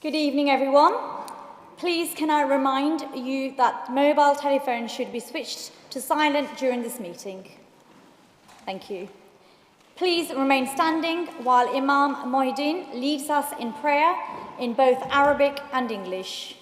Good evening, everyone. Please can I remind you that mobile telephones should be switched to silent during this meeting. Thank you. Please remain standing while Imam Mohideen leads us in prayer in both Arabic and English.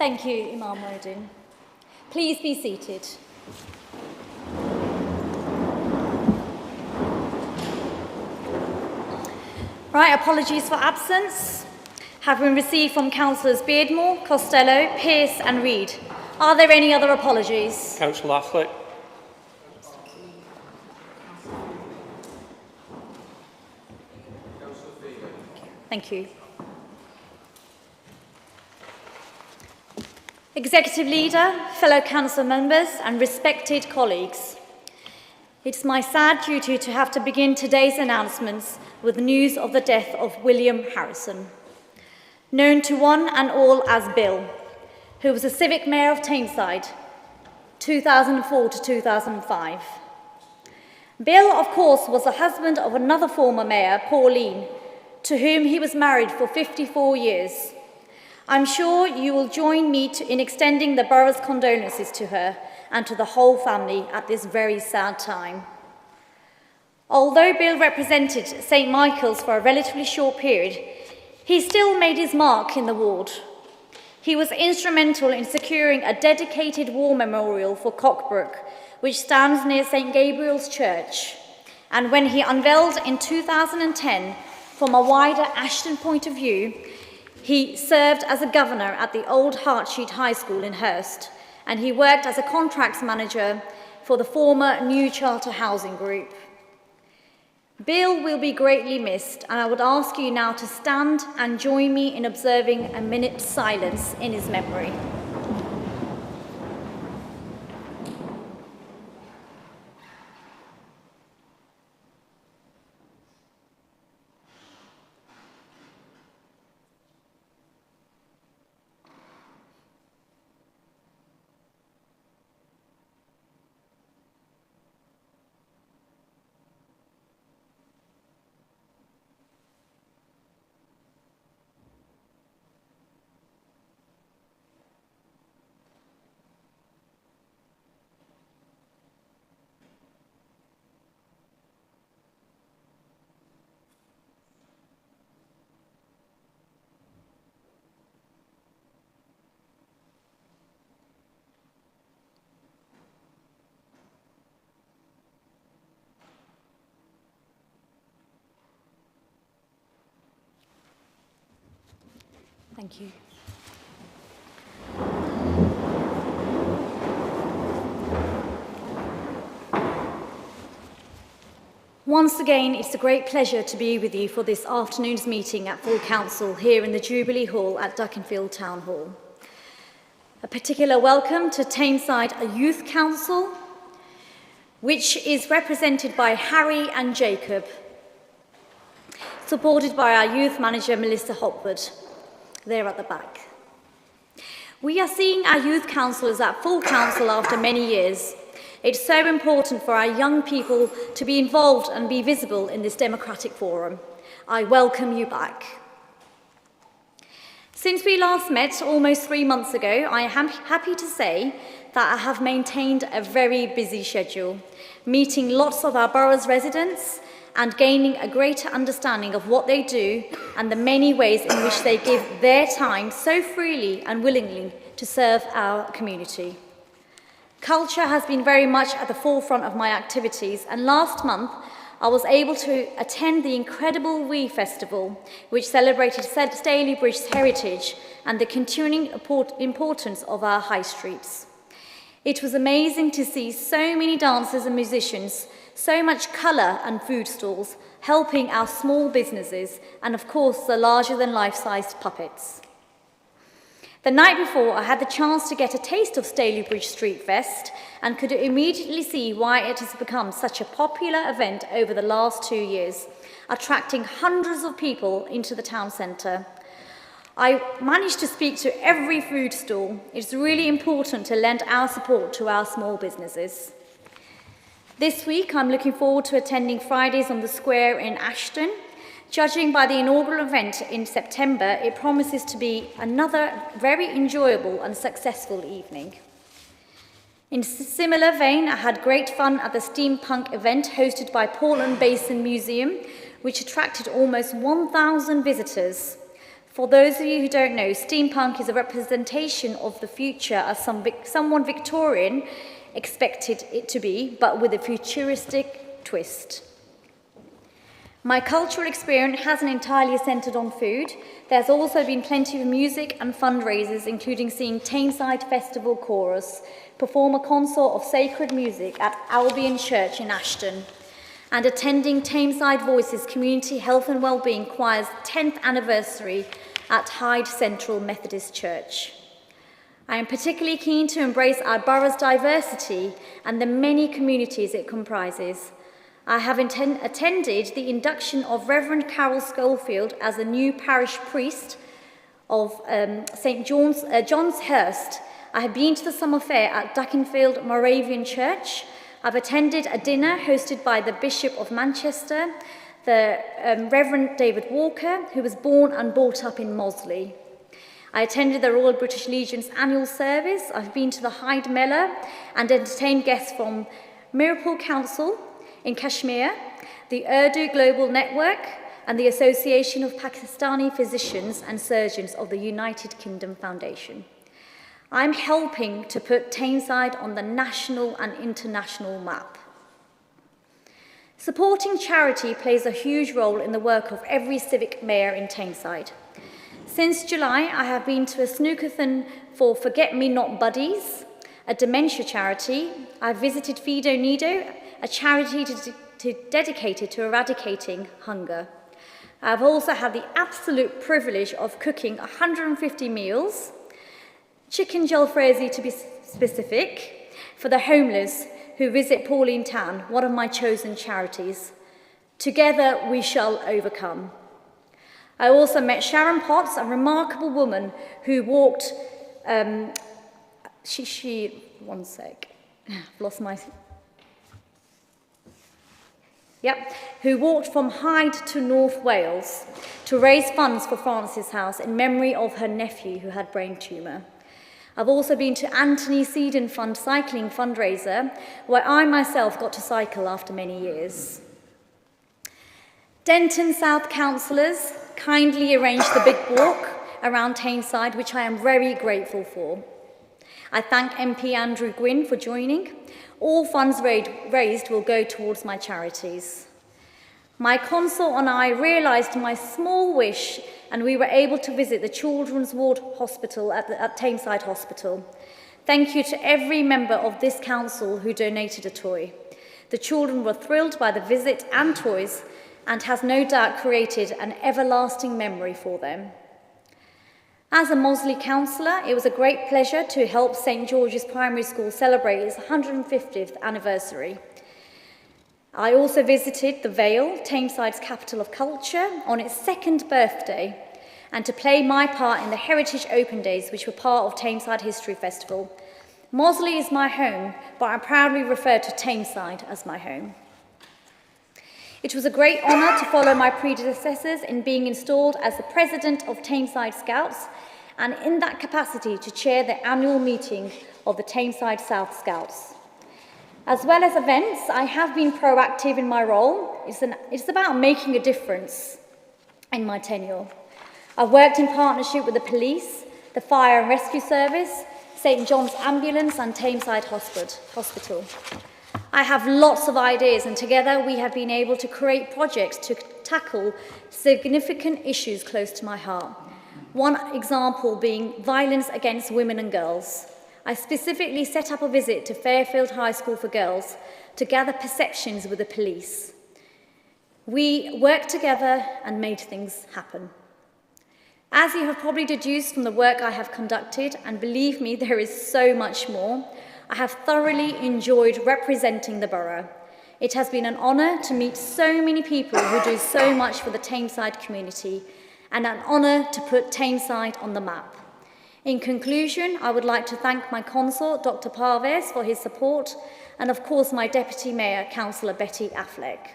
Thank you, Imam Mohideen. Please be seated. Right, apologies for absence have been received from Councillors Beardmore, Costello, Pearce and Reid. Are there any other apologies? Councillor Affleck. Thank you. Executive Leader, fellow council members and respected colleagues. It's my sad duty to have to begin today's announcements with news of the death of William Harrison, known to one and all as Bill, who was a civic mayor of Tameside, 2004 to 2005. Bill, of course, was the husband of another former mayor, Pauline, to whom he was married for 54 years. I'm sure you will join me in extending the borough's condolences to her and to the whole family at this very sad time. Although Bill represented St Michael's for a relatively short period, he still made his mark in the ward. He was instrumental in securing a dedicated war memorial for Cockbrook, which stands near St Gabriel's Church. And when he unveiled in 2010, from a wider Ashton point of view, he served as a governor at the old Hartsheet High School in Hurst, and he worked as a contracts manager for the former New Charter Housing Group. Bill will be greatly missed, and I would ask you now to stand and join me in observing a minute's silence in his memory. Thank you. Once again, it's a great pleasure to be with you for this afternoon's meeting at full council here in the Jubilee Hall at Dukinfield Town Hall. A particular welcome to Tameside Youth Council, which is represented by Harry and Jacob, supported by our youth manager, Melissa Hopwood. There at the back. We are seeing our youth councillors at full council after many years. It's so important for our young people to be involved and be visible in this democratic forum. I welcome you back. Since we last met almost 3 months ago, I am happy to say that I have maintained a very busy schedule, meeting lots of our borough's residents and gaining a greater understanding of what they do and the many ways in which they give their time so freely and willingly to serve our community. Culture has been very much at the forefront of my activities, and last month I was able to attend the incredible WE Festival, which celebrated Stalybridge's heritage and the continuing importance of our high streets. It was amazing to see so many dancers and musicians, so much colour and food stalls, helping our small businesses, and of course the larger-than-life-sized puppets. The night before, I had the chance to get a taste of Stalybridge Street Fest and could immediately see why it has become such a popular event over the last 2 years, attracting hundreds of people into the town centre. I managed to speak to every food stall. It's really important to lend our support to our small businesses. This week, I'm looking forward to attending Fridays on the Square in Ashton. Judging by the inaugural event in September, it promises to be another very enjoyable and successful evening. In a similar vein, I had great fun at the steampunk event hosted by Portland Basin Museum, which attracted almost 1,000 visitors. For those of you who don't know, steampunk is a representation of the future as someone Victorian expected it to be, but with a futuristic twist. My cultural experience hasn't entirely centred on food. There's also been plenty of music and fundraisers, including seeing Tameside Festival Chorus perform a concert of sacred music at Albion Church in Ashton, and attending Tameside Voices Community Health and Wellbeing Choir's 10th anniversary at Hyde Central Methodist Church. I am particularly keen to embrace our borough's diversity and the many communities it comprises. I have attended the induction of Reverend Carol Schofield as the new parish priest of St. John's Hurst. I have been to the summer fair at Duckinfield Moravian Church. I've attended a dinner hosted by the Bishop of Manchester, the Reverend David Walker, who was born and brought up in Mosley. I attended the Royal British Legion's annual service. I've been to the Hyde Mellah and entertained guests from Mirapur Council in Kashmir, the Urdu Global Network, and the Association of Pakistani Physicians and Surgeons of the United Kingdom Foundation. I'm helping to put Tameside on the national and international map. Supporting charity plays a huge role in the work of every civic mayor in Tameside. Since July, I have been to a snookerthon for Forget Me Not Buddies, a dementia charity. I've visited Fido Nido, a charity dedicated to eradicating hunger. I've also had the absolute privilege of cooking 150 meals, chicken jalfrezi to be specific, for the homeless who visit Pauline Town, one of my chosen charities. Together we shall overcome. I also met Sharon Potts, a remarkable woman who walked, one sec, I've lost my, who walked from Hyde to North Wales to raise funds for Frances House in memory of her nephew who had brain tumour. I've also been to Anthony Seedon Fund cycling fundraiser, where I myself got to cycle after many years. Denton South councillors kindly arranged the big walk around Tameside, which I am very grateful for. I thank MP Andrew Gwynn for joining. All funds raised will go towards my charities. My consort and I realised my small wish, and we were able to visit the Children's Ward Hospital at Tameside Hospital. Thank you to every member of this council who donated a toy. The children were thrilled by the visit and toys, and has no doubt created an everlasting memory for them. As a Mosley councillor, it was a great pleasure to help St George's Primary School celebrate its 150th anniversary. I also visited the Vale, Tameside's capital of culture, on its 2nd birthday, and to play my part in the Heritage Open Days, which were part of Tameside History Festival. Mosley is my home, but I proudly refer to Tameside as my home. It was a great honour to follow my predecessors in being installed as the President of Tameside Scouts, and in that capacity to chair the annual meeting of the Tameside South Scouts. As well as events, I have been proactive in my role. It's about making a difference in my tenure. I've worked in partnership with the police, the Fire and Rescue Service, St John's Ambulance and Tameside Hospital. I have lots of ideas, and together we have been able to create projects to tackle significant issues close to my heart. One example being violence against women and girls. I specifically set up a visit to Fairfield High School for Girls to gather perceptions with the police. We worked together and made things happen. As you have probably deduced from the work I have conducted, and believe me, there is so much more, I have thoroughly enjoyed representing the borough. It has been an honour to meet so many people who do so much for the Tameside community, and an honour to put Tameside on the map. In conclusion, I would like to thank my consort, Dr. Parvez, for his support, and of course my Deputy Mayor, Councillor Betty Affleck.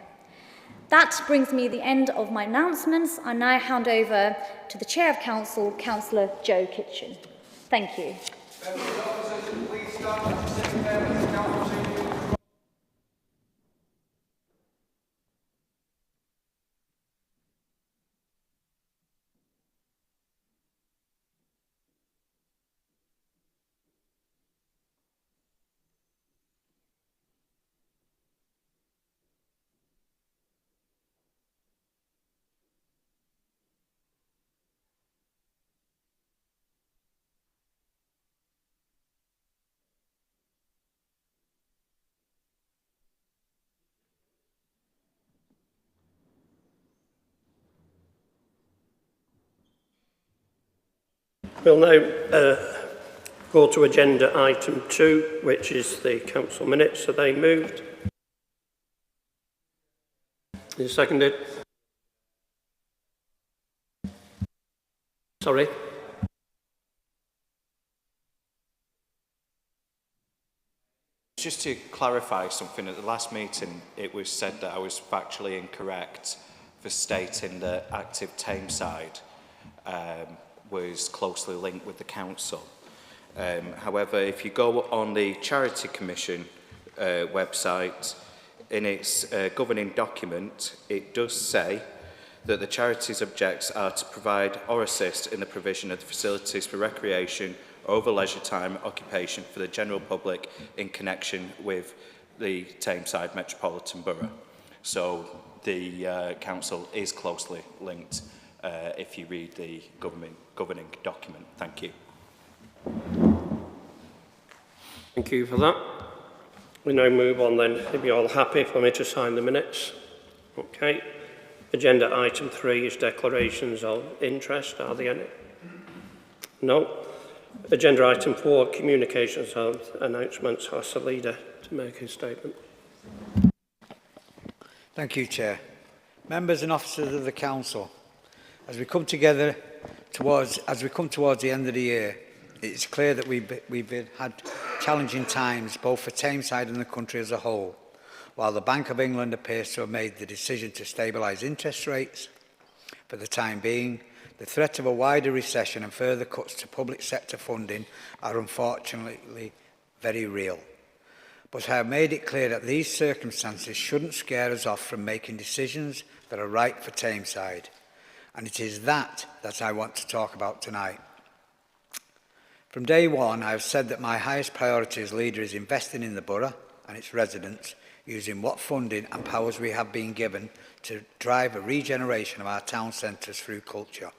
That brings me to the end of my announcements. I now hand over to the Chair of Council, Councillor Joe Kitchen. Thank you. We'll now go to agenda item 2, which is the council minutes. Are they moved? Is it seconded? Sorry. Just to clarify something, at the last meeting it was said that I was factually incorrect for stating that Active Tameside was closely linked with the council. However, if you go on the Charity Commission website, in its governing document, it does say that the charity's objects are to provide or assist in the provision of the facilities for recreation over leisure time occupation for the general public in connection with the Tameside Metropolitan Borough. So the council is closely linked if you read the governing document. Thank you. Thank you for that. We now move on then. If you're all happy for me to sign the minutes. Okay. Agenda item 3 is declarations of interest. Are there any? No. Agenda item 4, communications of announcements. Ask the leader to make his statement. Thank you, Chair. Members and officers of the Council, as we come towards the end of the year, it's clear that we've had challenging times both for Tameside and the country as a whole. While the Bank of England appears to have made the decision to stabilise interest rates for the time being, the threat of a wider recession and further cuts to public sector funding are unfortunately very real. But I have made it clear that these circumstances shouldn't scare us off from making decisions that are right for Tameside. And it is that I want to talk about tonight. From day one, I have said that my highest priority as leader is investing in the borough and its residents, using what funding and powers we have been given to drive a regeneration of our town centres through culture.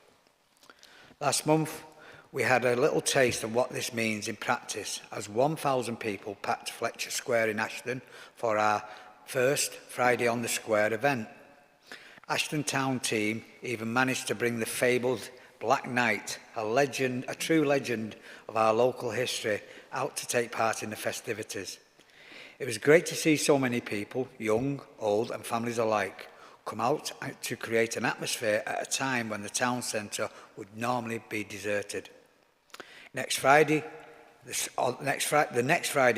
Last month, we had a little taste of what this means in practice as 1,000 people packed Fletcher Square in Ashton for our first Friday on the Square event. Ashton Town team even managed to bring the fabled Black Knight, a true legend of our local history, out to take part in the festivities. It was great to see so many people, young, old and families alike, come out to create an atmosphere at a time when the town centre would normally be deserted. The next Friday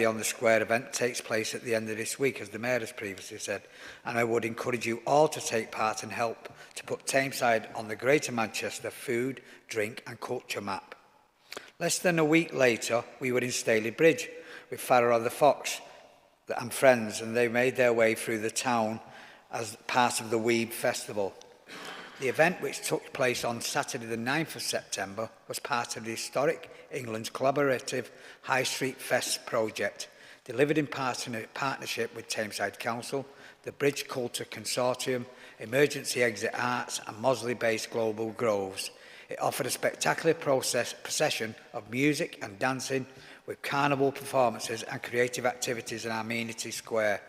on the Square event takes place at the end of this week, as the Mayor has previously said, and I would encourage you all to take part and help to put Tameside on the Greater Manchester food, drink and culture map. Less than a week later, we were in Staley Bridge with Farrar the Fox and friends, and they made their way through the town as part of the Weeb Festival. The event, which took place on Saturday the 9th of September, was part of the historic England's collaborative High Street Fest project, delivered in partnership with Tameside Council, the Bridge Culture Consortium, Emergency Exit Arts and Mosley-based Global Groves. It offered a spectacular procession of music and dancing with carnival performances and creative activities in our amenity square.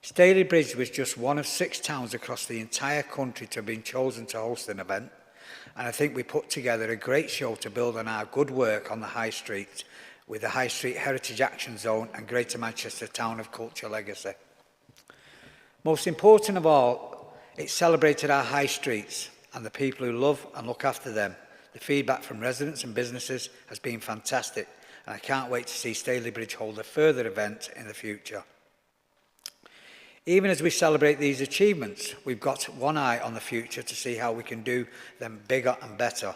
Staley Bridge was just one of 6 towns across the entire country to have been chosen to host an event, and I think we put together a great show to build on our good work on the High Street with the High Street Heritage Action Zone and Greater Manchester Town of Culture legacy. Most important of all, it celebrated our high streets and the people who love and look after them. The feedback from residents and businesses has been fantastic, and I can't wait to see Staley Bridge hold a further event in the future. Even as we celebrate these achievements, we've got one eye on the future to see how we can do them bigger and better.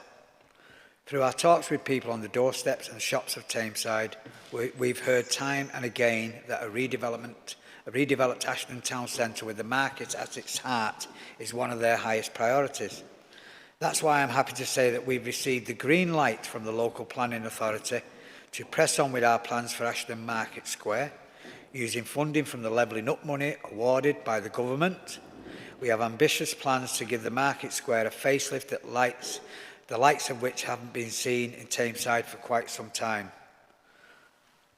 Through our talks with people on the doorsteps and shops of Tameside, we've heard time and again that a redeveloped Ashton Town Centre with the market at its heart is one of their highest priorities. That's why I'm happy to say that we've received the green light from the local planning authority to press on with our plans for Ashton Market Square, using funding from the Levelling Up money awarded by the government. We have ambitious plans to give the Market Square a facelift that the likes of which haven't been seen in Tameside for quite some time.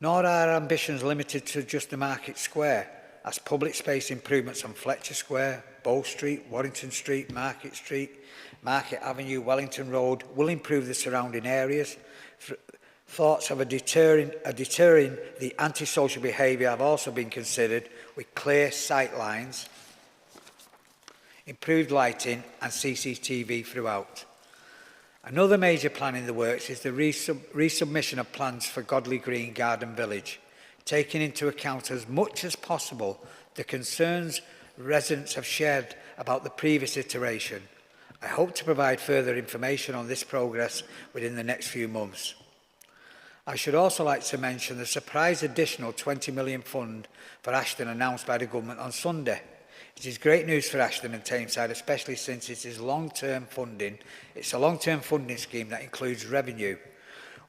Nor are our ambitions limited to just the Market Square, as public space improvements on Fletcher Square, Bow Street, Warrington Street, Market Avenue, Wellington Road will improve the surrounding areas. Thoughts of deterring the antisocial behaviour have also been considered, with clear sight lines, improved lighting and CCTV throughout. Another major plan in the works is the resubmission of plans for Godley Green Garden Village, taking into account as much as possible the concerns residents have shared about the previous iteration. I hope to provide further information on this progress within the next few months. I should also like to mention the surprise additional £20 million fund for Ashton announced by the government on Sunday. It is great news for Ashton and Tameside, especially since it is long-term funding. It's a long-term funding scheme that includes revenue.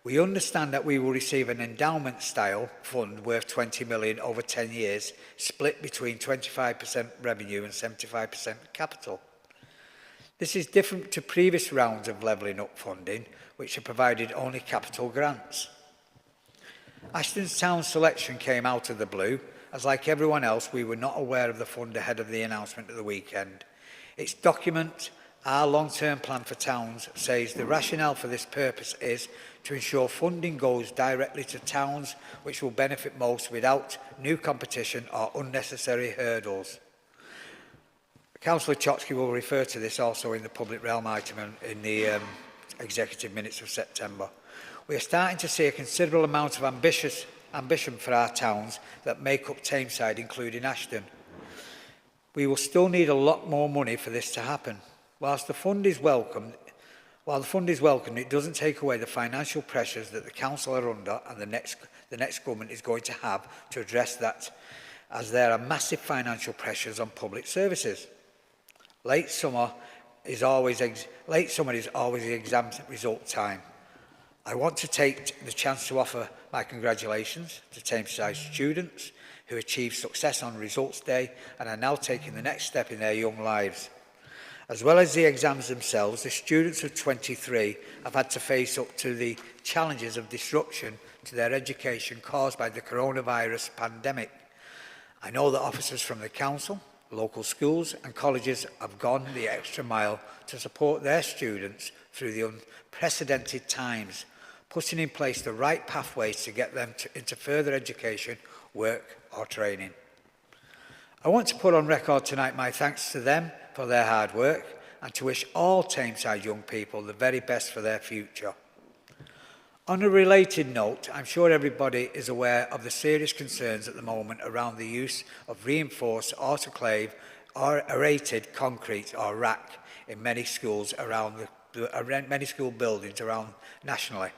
We understand that we will receive an endowment-style fund worth £20 million over 10 years, split between 25% revenue and 75% capital. This is different to previous rounds of levelling up funding, which have provided only capital grants. Ashton's town selection came out of the blue, as like everyone else, we were not aware of the fund ahead of the announcement of the weekend. Its document, Our Long-Term Plan for Towns, says the rationale for this purpose is to ensure funding goes directly to towns which will benefit most without new competition or unnecessary hurdles. Councillor Chotsky will refer to this also in the public realm item in the executive minutes of September. We are starting to see a considerable amount of ambition for our towns that make up Tameside, including Ashton. We will still need a lot more money for this to happen. While the fund is welcomed, it doesn't take away the financial pressures that the council are under and the next government is going to have to address that, as there are massive financial pressures on public services. Late summer is always the exam result time. I want to take the chance to offer my congratulations to Tameside students who achieved success on results day and are now taking the next step in their young lives. As well as the exams themselves, the students of 23 have had to face up to the challenges of disruption to their education caused by the coronavirus pandemic. I know that officers from the council, local schools and colleges have gone the extra mile to support their students through the unprecedented times, putting in place the right pathways to get them into further education, work or training. I want to put on record tonight my thanks to them for their hard work and to wish all Tameside young people the very best for their future. On a related note, I'm sure everybody is aware of the serious concerns at the moment around the use of reinforced autoclave or aerated concrete or RAC in many schools many school buildings around nationally.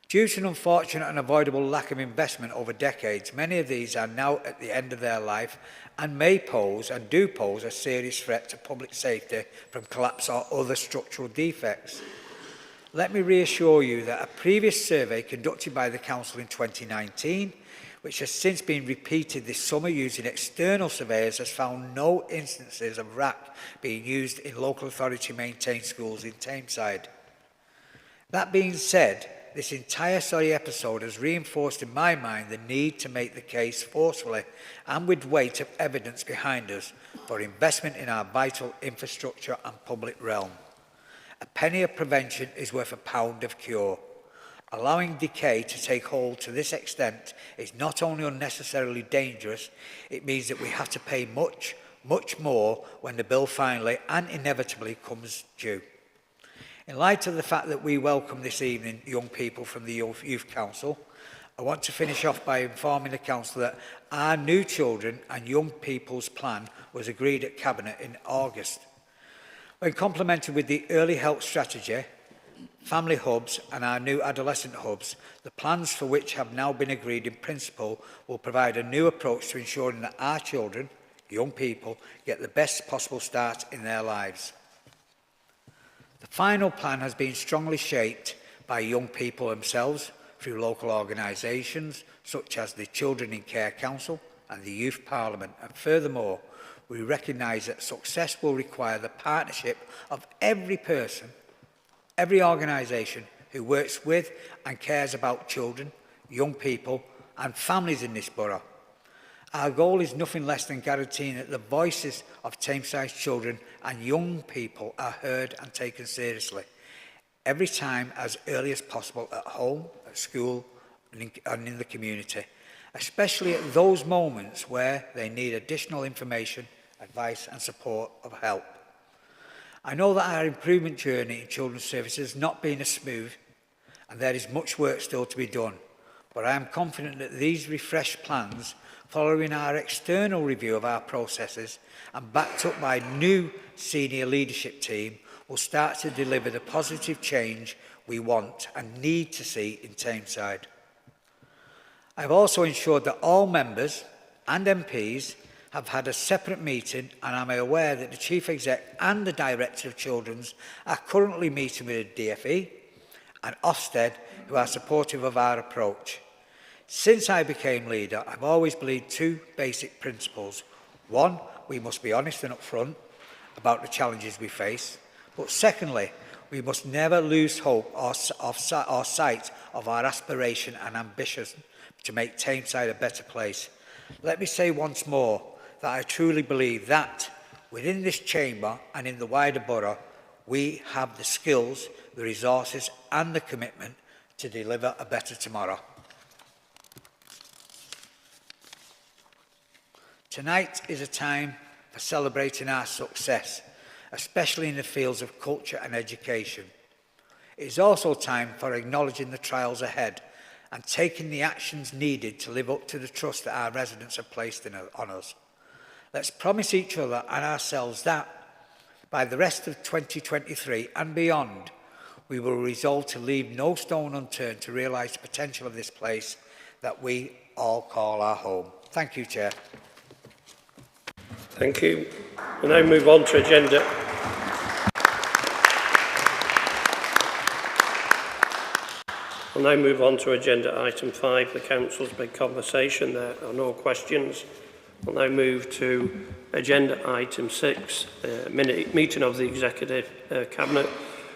Due to an unfortunate and avoidable lack of investment over decades, many of these are now at the end of their life and may pose and do pose a serious threat to public safety from collapse or other structural defects. Let me reassure you that a previous survey conducted by the Council in 2019, which has since been repeated this summer using external surveyors, has found no instances of RAC being used in local authority maintained schools in Tameside. That being said, this entire episode has reinforced in my mind the need to make the case forcefully and with weight of evidence behind us for investment in our vital infrastructure and public realm. A penny of prevention is worth a pound of cure. Allowing decay to take hold to this extent is not only unnecessarily dangerous, it means that we have to pay much, much more when the bill finally and inevitably comes due. In light of the fact that we welcome this evening young people from the Youth Council, I want to finish off by informing the Council that our new children and young people's plan was agreed at Cabinet in August. When complemented with the early help strategy, family hubs and our new adolescent hubs, the plans for which have now been agreed in principle will provide a new approach to ensuring that our children, young people, get the best possible start in their lives. The final plan has been strongly shaped by young people themselves through local organisations such as the Children in Care Council and the Youth Parliament. And furthermore, we recognise that success will require the partnership of every person, every organisation who works with and cares about children, young people and families in this borough. Our goal is nothing less than guaranteeing that the voices of Tameside children and young people are heard and taken seriously every time, as early as possible, at home, at school and in the community, especially at those moments where they need additional information, advice and support of help. I know that our improvement journey in children's services has not been as smooth and there is much work still to be done, but I am confident that these refreshed plans, following our external review of our processes and backed up by new senior leadership team, will start to deliver the positive change we want and need to see in Tameside. I have also ensured that all members and MPs have had a separate meeting, and I am aware that the Chief Exec and the Director of Children's are currently meeting with the DFE and Ofsted, who are supportive of our approach. Since I became leader, I've always believed two basic principles. One, we must be honest and upfront about the challenges we face. But secondly, we must never lose hope or sight of our aspiration and ambition to make Tameside a better place. Let me say once more that I truly believe that within this chamber and in the wider borough, we have the skills, the resources and the commitment to deliver a better tomorrow. Tonight is a time for celebrating our success, especially in the fields of culture and education. It is also time for acknowledging the trials ahead and taking the actions needed to live up to the trust that our residents have placed on us. Let's promise each other and ourselves that by the rest of 2023 and beyond, we will resolve to leave no stone unturned to realise the potential of this place that we all call our home. Thank you, Chair. Thank you. We now move on to agenda. We'll now move on to agenda item 5, the Council's big conversation. There are no questions. We'll now move to agenda item 6, meeting of the Executive Cabinet,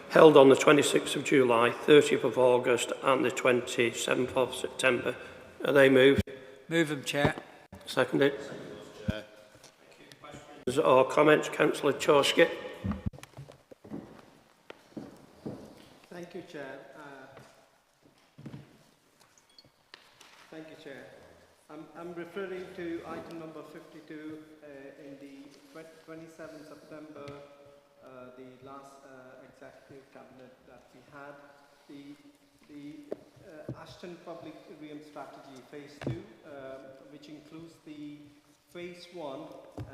held on the 26th of July, 30th of August and the 27th of September. Are they moved? Move them, Chair. Seconded. Or comments, Councillor Chorsky? Thank you, Chair. Thank you, Chair. I'm referring to item number 52 in the 27th September, the last Executive Cabinet that we had. The Ashton Public Realm Strategy Phase 2, which includes the Phase 1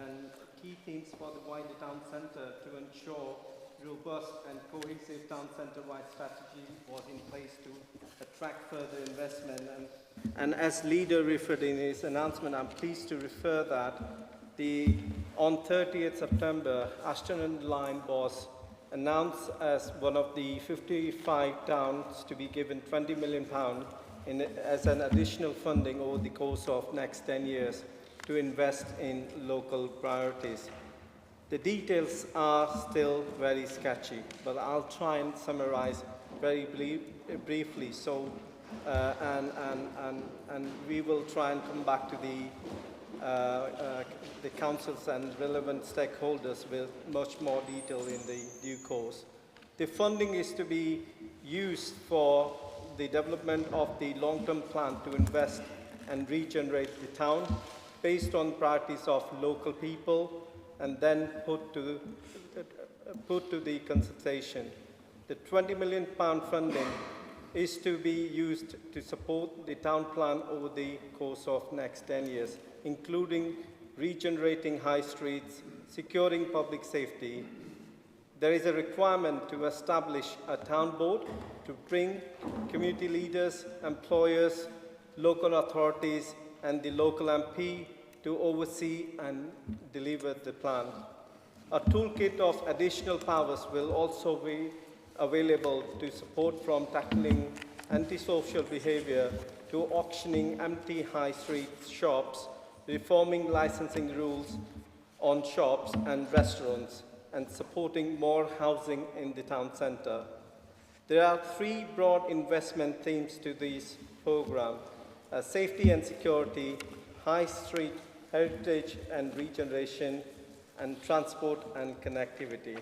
and key themes for the wider town centre to ensure robust and cohesive town centre-wide strategy was in place to attract further investment. And as leader referred in his announcement, I'm pleased to refer that on 30th September, Ashton and Lyme was announced as one of the 55 towns to be given £20 million as an additional funding over the course of next 10 years to invest in local priorities. The details are still very sketchy, but I'll try and summarize very briefly. So, and we will try and come back to the councils and relevant stakeholders with much more detail in the due course. The funding is to be used for the development of the long-term plan to invest and regenerate the town based on priorities of local people, and then put to the consultation. The £20 million funding is to be used to support the town plan over the course of next 10 years, including regenerating high streets, securing public safety. There is a requirement to establish a town board to bring community leaders, employers, local authorities, and the local MP to oversee and deliver the plan. A toolkit of additional powers will also be available to support from tackling antisocial behavior to auctioning empty high street shops, reforming licensing rules on shops and restaurants, and supporting more housing in the town centre. There are 3 broad investment themes to this programme: safety and security, high street heritage and regeneration, and transport and connectivity.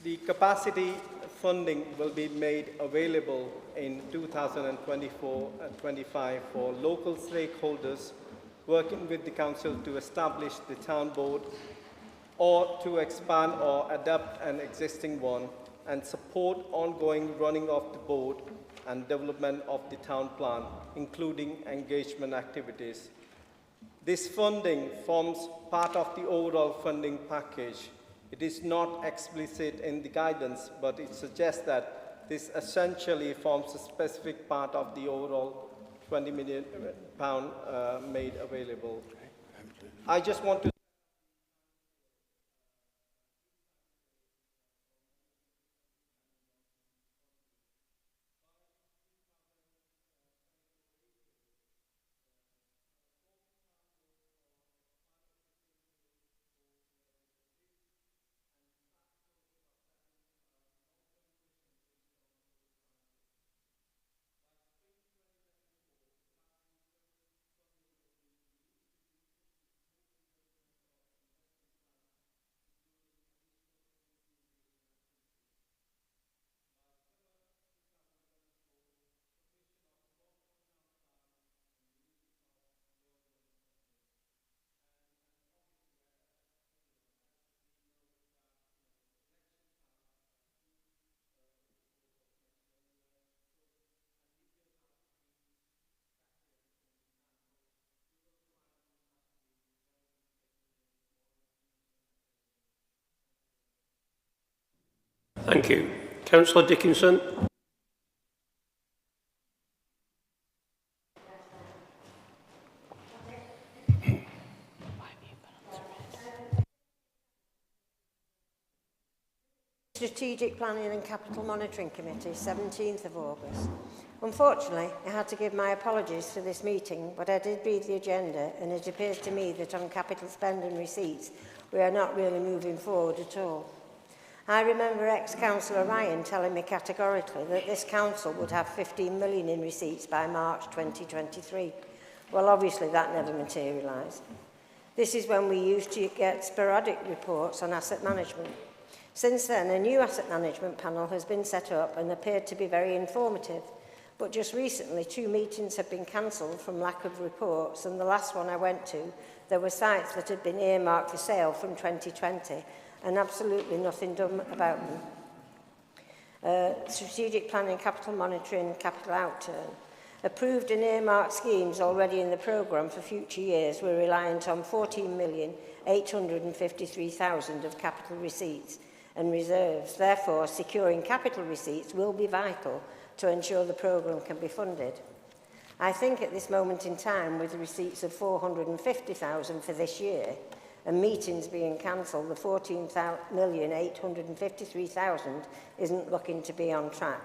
The capacity funding will be made available in 2024-25 for local stakeholders working with the Council to establish the town board or to expand or adapt an existing one and support ongoing running of the board and development of the town plan, including engagement activities. This funding forms part of the overall funding package. It is not explicit in the guidance, but it suggests that this essentially forms a specific part of the overall £20 million made available. I just want to Thank you. Councillor Dickinson. Strategic Planning and Capital Monitoring Committee, 17th of August. Unfortunately, I had to give my apologies for this meeting, but I did read the agenda and it appears to me that on capital spend and receipts, we are not really moving forward at all. I remember ex-councillor Ryan telling me categorically that this council would have 15 million in receipts by March 2023. Well, obviously that never materialised. This is when we used to get sporadic reports on asset management. Since then, a new asset management panel has been set up and appeared to be very informative. But just recently, 2 meetings have been cancelled from lack of reports, and the last one I went to, there were sites that had been earmarked for sale from 2020, and absolutely nothing done about them. Strategic planning, capital monitoring, capital outturn. Approved and earmarked schemes already in the programme for future years were reliant on 14,853,000 of capital receipts and reserves. Therefore, securing capital receipts will be vital to ensure the programme can be funded. I think at this moment in time, with the receipts of 450,000 for this year, and meetings being cancelled, the 14,853,000 isn't looking to be on track.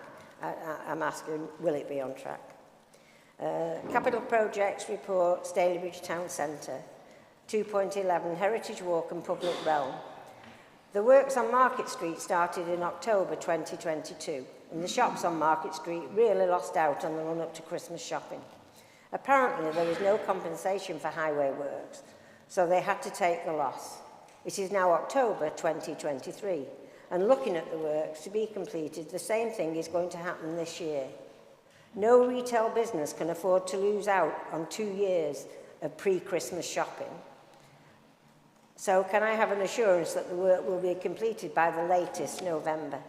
I'm asking, will it be on track? Capital Projects Report, Stalybridge Town Centre, 2.11, Heritage Walk and Public Realm. The works on Market Street started in October 2022, and the shops on Market Street really lost out on the run-up to Christmas shopping. Apparently, there was no compensation for highway works, so they had to take the loss. It is now October 2023, and looking at the works to be completed, the same thing is going to happen this year. No retail business can afford to lose out on 2 years of pre-Christmas shopping. So can I have an assurance that the work will be completed by the latest November?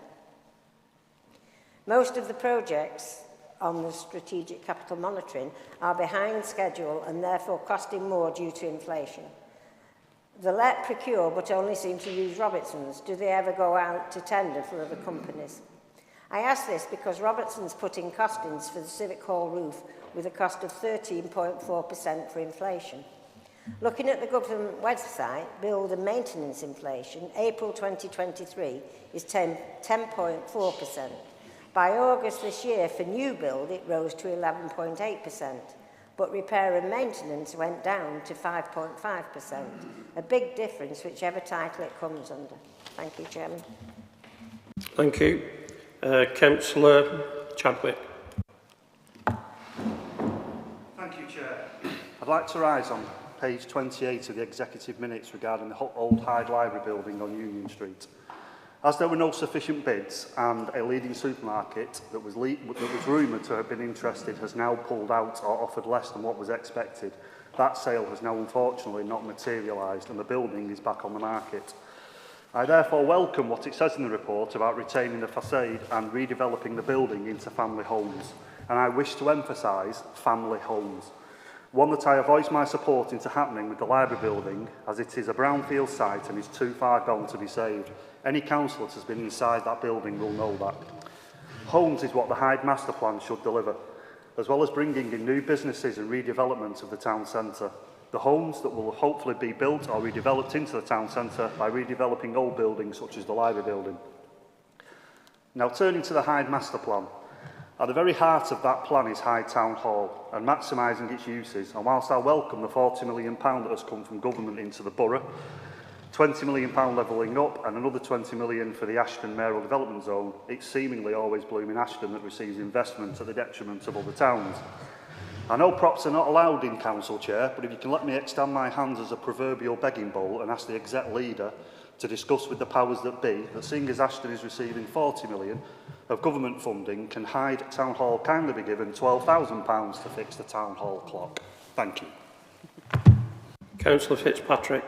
Most of the projects on the strategic capital monitoring are behind schedule and therefore costing more due to inflation. The let procure but only seem to use Robertson's. Do they ever go out to tender for other companies? I ask this because Robertson's put in costings for the Civic Hall roof with a cost of 13.4% for inflation. Looking at the government website, build and maintenance inflation, April 2023 is 10.4%. By August this year, for new build, it rose to 11.8%, but repair and maintenance went down to 5.5%. A big difference, whichever title it comes under. Thank you, Chairman. Thank you. Councillor Chadwick. Thank you, Chair. I'd like to rise on page 28 of the executive minutes regarding the old Hyde Library building on Union Street. As there were no sufficient bids and a leading supermarket that was rumoured to have been interested has now pulled out or offered less than what was expected, that sale has now unfortunately not materialised and the building is back on the market. I therefore welcome what it says in the report about retaining the facade and redeveloping the building into family homes. And I wish to emphasise family homes. One that I have voiced my support into happening with the library building, as it is a brownfield site and is too far gone to be saved. Any councillor that has been inside that building will know that. Homes is what the Hyde Master Plan should deliver, as well as bringing in new businesses and redevelopment of the town centre. The homes that will hopefully be built or redeveloped into the town centre by redeveloping old buildings such as the library building. Now turning to the Hyde Master Plan. At the very heart of that plan is Hyde Town Hall and maximising its uses, and whilst I welcome the £40 million that has come from government into the borough, £20 million levelling up and another £20 million for the Ashton Mayoral Development Zone, it's seemingly always blooming Ashton that receives investment at the detriment of other towns. I know props are not allowed in Council Chair, but if you can let me extend my hands as a proverbial begging bowl and ask the exec leader to discuss with the powers that be that seeing as Ashton is receiving £40 million of government funding, can Hyde Town Hall kindly be given £12,000 to fix the Town Hall clock? Thank you. Councillor Fitzpatrick.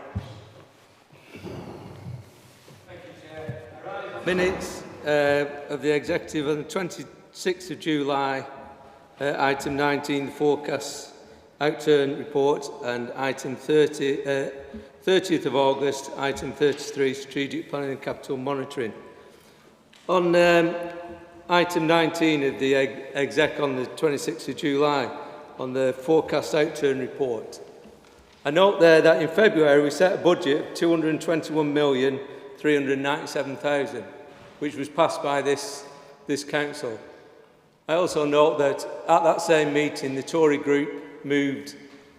Minutes of the Executive on the 26th of July, item 19, the forecast outturn report, and item 30th of August, item 33, strategic planning and capital monitoring. On item 19 of the exec on the 26th of July, on the forecast outturn report, I note there that in February we set a budget of 221,397,000, which was passed by this council. I also note that at that same meeting the Tory group moved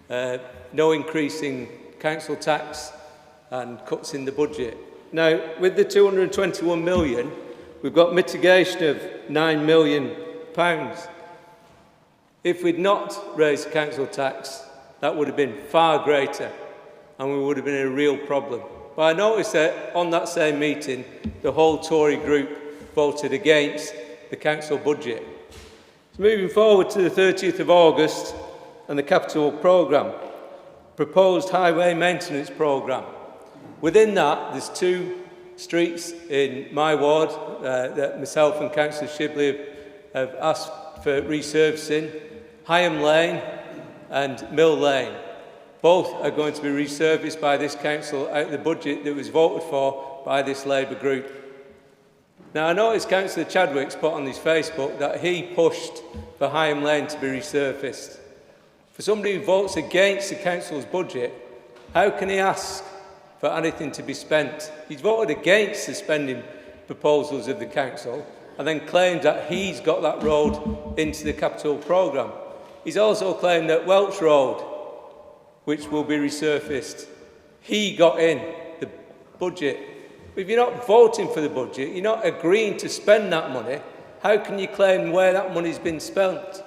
no increase in council tax and cuts in the budget. Now, with the 221 million, we've got mitigation of £9 million. If we'd not raised council tax, that would have been far greater and we would have been in a real problem. But I noticed that on that same meeting, the whole Tory group voted against the council budget. So moving forward to the 30th of August and the capital programme, proposed highway maintenance programme. Within that, there's two streets in my ward that myself and Councillor Shibley have asked for resurfacing, Higham Lane and Mill Lane. Both are going to be resurfaced by this council out of the budget that was voted for by this Labour group. Now, I noticed Councillor Chadwick's put on his Facebook that he pushed for Higham Lane to be resurfaced. For somebody who votes against the council's budget, how can he ask for anything to be spent? He's voted against the spending proposals of the council and then claimed that he's got that road into the capital programme. He's also claimed that Welch Road, which will be resurfaced, he got in the budget. If you're not voting for the budget, you're not agreeing to spend that money, how can you claim where that money's been spent?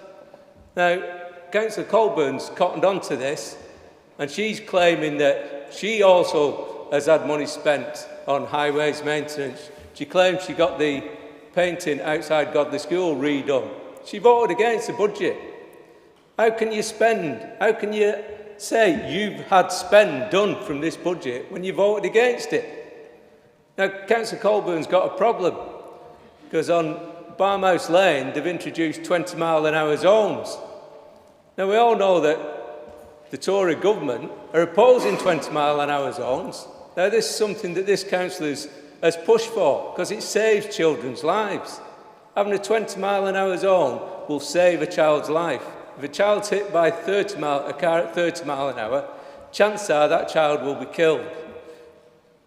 Now, Councillor Colburn's cottoned onto this, and she's claiming that she also has had money spent on highways maintenance. She claims she got the painting outside Godley School redone. She voted against the budget. How can you say you've had spend done from this budget when you voted against it? Now, Councillor Colburn's got a problem, because on Barmouse Lane, they've introduced 20-mile-an-hour zones. Now, we all know that the Tory government are opposing 20-mile-an-hour zones. Now, this is something that this council has pushed for, because it saves children's lives. Having a 20-mile-an-hour zone will save a child's life. If a child's hit by a car at 30 mile an hour, chances are that child will be killed.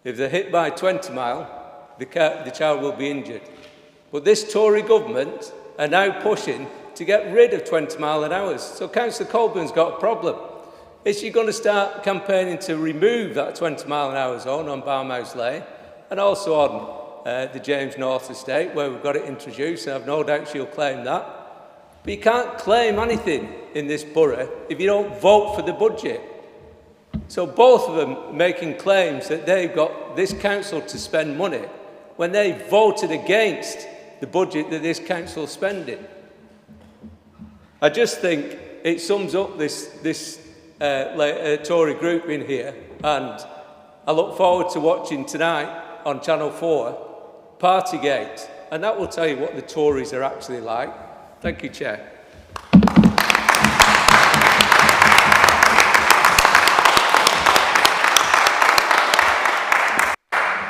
If they're hit by 20 mile, the child will be injured. But this Tory government are now pushing to get rid of 20 mile an hour. So Councillor Colburn's got a problem. Is she going to start campaigning to remove that 20 mile an hour zone on Barmouse Lane and also on the James North Estate, where we've got it introduced, and I've no doubt she'll claim that? But you can't claim anything in this borough if you don't vote for the budget. So both of them making claims that they've got this council to spend money when they voted against the budget that this council is spending. I just think it sums up this Tory group in here, and I look forward to watching tonight on Channel 4 Partygate, and that will tell you what the Tories are actually like. Thank you, Chair.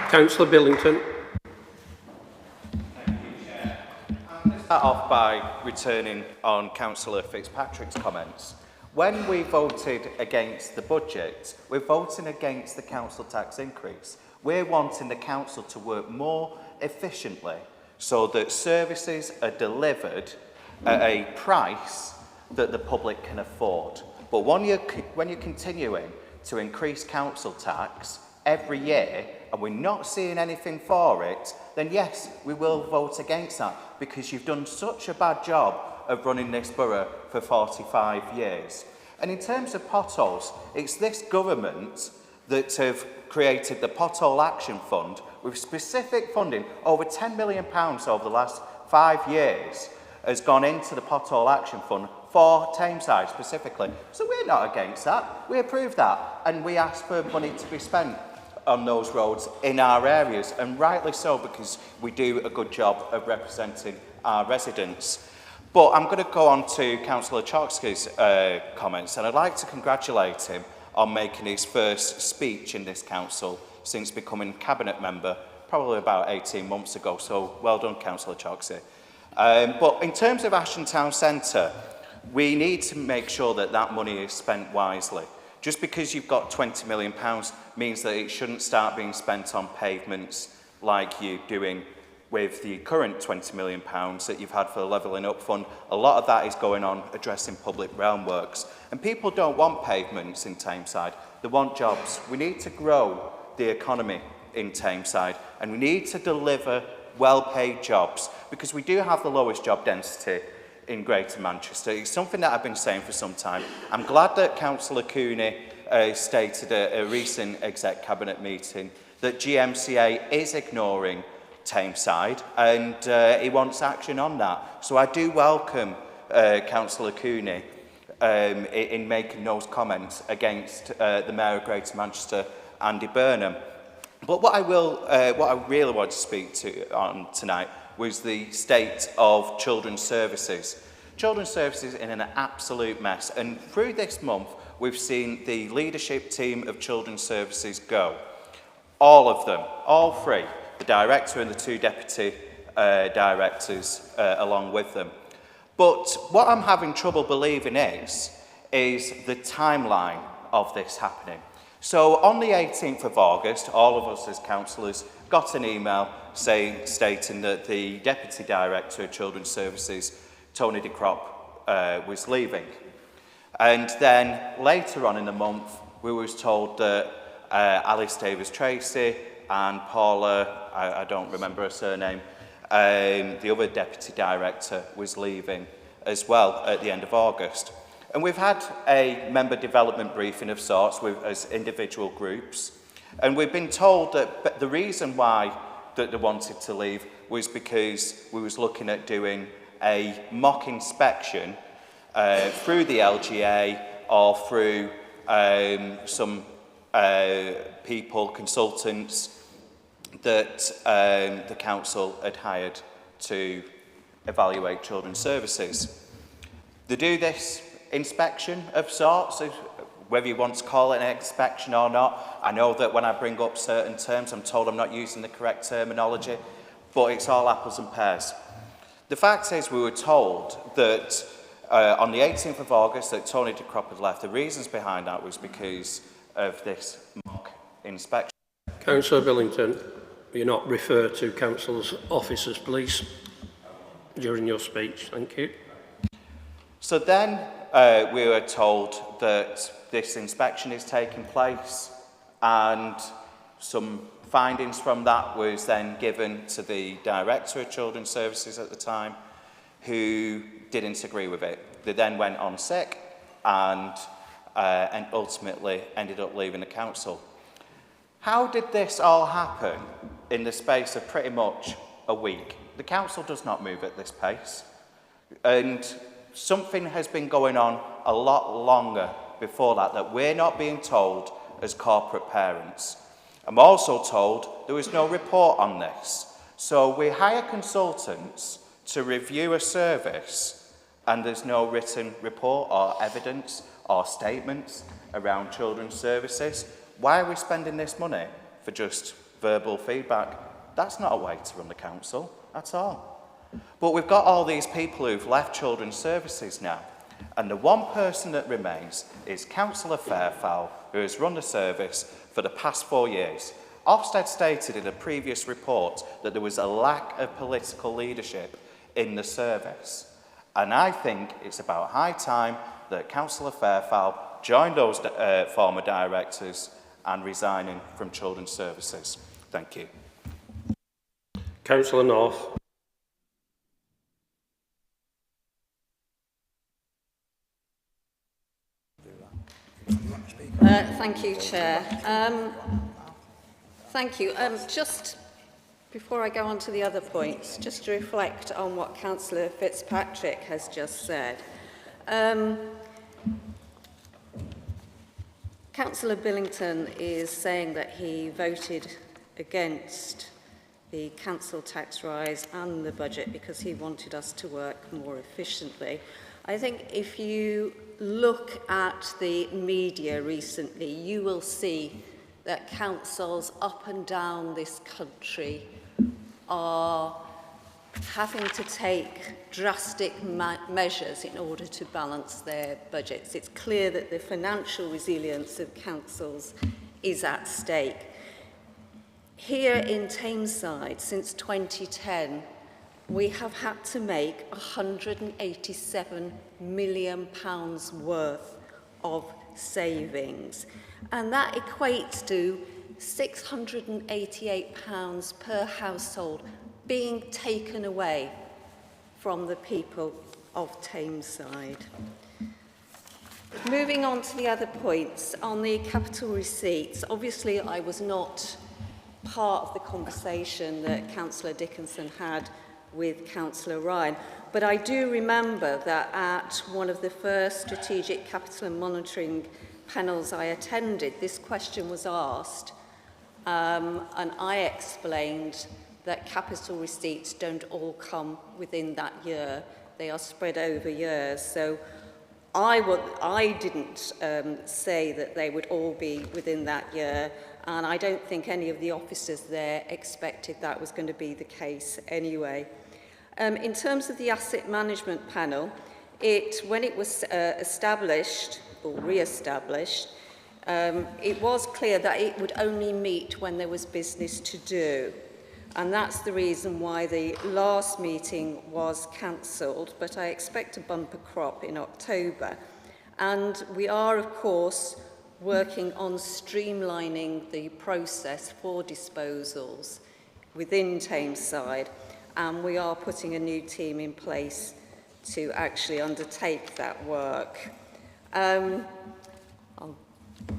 Councillor Billington. Start off by returning on Councillor Fitzpatrick's comments. When we voted against the budget, we're voting against the council tax increase. We're wanting the council to work more efficiently so that services are delivered at a price that the public can afford. But when you're continuing to increase council tax every year and we're not seeing anything for it, then yes, we will vote against that, because you've done such a bad job of running this borough for 45 years. And in terms of potholes, it's this government that have created the Pothole Action Fund with specific funding. Over £10 million over the last 5 years has gone into the Pothole Action Fund for Tameside specifically. So we're not against that. We approve that, and we ask for money to be spent on those roads in our areas, and rightly so, because we do a good job of representing our residents. But I'm going to go on to Councillor Choksky's comments, and I'd like to congratulate him on making his first speech in this council since becoming cabinet member, probably about 18 months ago. So well done, Councillor Choksky. But in terms of Ashton Town Centre, we need to make sure that that money is spent wisely. Just because you've got £20 million means that it shouldn't start being spent on pavements like you're doing with the current £20 million that you've had for the Levelling Up Fund. A lot of that is going on addressing public realm works. And people don't want pavements in Tameside, they want jobs. We need to grow the economy in Tameside, and we need to deliver well-paid jobs, because we do have the lowest job density in Greater Manchester. It's something that I've been saying for some time. I'm glad that Councillor Cooney stated at a recent exec cabinet meeting that GMCA is ignoring Tameside, and he wants action on that. So I do welcome Councillor Cooney in making those comments against the Mayor of Greater Manchester, Andy Burnham. But what I really want to speak on tonight was the state of children's services. Children's services in an absolute mess, and through this month we've seen the leadership team of children's services go. All of them, all three, the director and the 2 deputy directors along with them. But what I'm having trouble believing is the timeline of this happening. So on the 18th of August, all of us as councillors got an email stating that the Deputy Director of Children's Services, Tony de Crop, was leaving. And then later on in the month, we were told that Alice Davis-Tracy and Paula, I don't remember her surname, the other Deputy Director, was leaving as well at the end of August. And we've had a member development briefing of sorts as individual groups, and we've been told that the reason why that they wanted to leave was because we was looking at doing a mock inspection through the LGA or through some people, consultants that the council had hired to evaluate children's services. They do this inspection of sorts, whether you want to call it an inspection or not. I know that when I bring up certain terms, I'm told I'm not using the correct terminology, but it's all apples and pears. The fact is, we were told that on the 18th of August that Tony de Crop had left. The reasons behind that was because of this mock inspection. Councillor Billington, you're not referred to council's officers, please, during your speech. Thank you. So then we were told that this inspection is taking place, and some findings from that was then given to the Director of Children's Services at the time. who didn't agree with it. They then went on sick and ultimately ended up leaving the council. How did this all happen in the space of pretty much a week? The council does not move at this pace, and something has been going on a lot longer before that we're not being told as corporate parents. I'm also told there was no report on this. So we hire consultants to review a service and there's no written report or evidence or statements around children's services. Why are we spending this money for just verbal feedback? That's not a way to run the council at all. But we've got all these people who've left children's services now, and the one person that remains is Councillor Fairfowl, who has run the service for the past 4 years. Ofsted stated in a previous report that there was a lack of political leadership in the service. And I think it's about high time that Councillor Fairfowl joined those former directors and resigning from children's services. Thank you. Councillor North. Thank you, Chair. Thank you. Just before I go on to the other points, just to reflect on what Councillor Fitzpatrick has just said. Councillor Billington is saying that he voted against the council tax rise and the budget because he wanted us to work more efficiently. I think if you look at the media recently, you will see that councils up and down this country are having to take drastic measures in order to balance their budgets. It's clear that the financial resilience of councils is at stake. Here in Tameside, since 2010, we have had to make £187 million worth of savings. And that equates to £688 per household being taken away from the people of Tameside. Moving on to the other points, on the capital receipts, obviously I was not part of the conversation that Councillor Dickinson had with Councillor Ryan, but I do remember that at one of the first strategic capital and monitoring panels I attended, this question was asked, and I explained that capital receipts don't all come within that year. They are spread over years. So I didn't say that they would all be within that year, and I don't think any of the officers there expected that was going to be the case anyway. In terms of the asset management panel, when it was established or re-established, it was clear that it would only meet when there was business to do. And that's the reason why the last meeting was cancelled, but I expect a bumper crop in October. And we are, of course, working on streamlining the process for disposals within Tameside, and we are putting a new team in place to actually undertake that work. I'll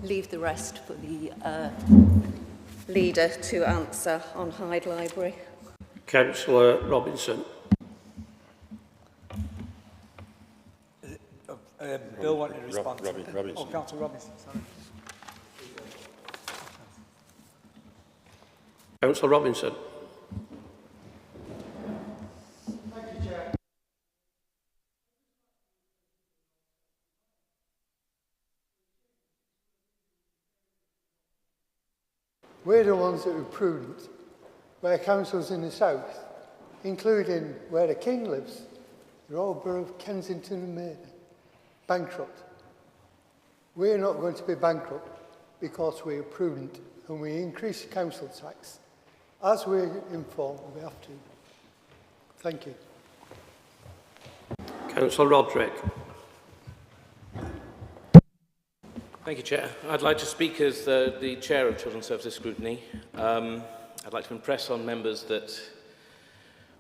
leave the rest for the leader to answer on Hyde Library. Councillor Robinson. Bill wanted to respond. Robinson. Oh, Councillor Robinson, sorry. Councillor Robinson. Thank you, Chair. We're the ones that were prudent, where councils in the south, including where the King lives, they're all borough of Kensington and Maiden, bankrupt. We're not going to be bankrupt because we are prudent and we increase the council tax. As we're informed, we have to. Thank you. Councillor Roderick. Thank you, Chair. I'd like to speak as the Chair of Children's Services Scrutiny. I'd like to impress on members that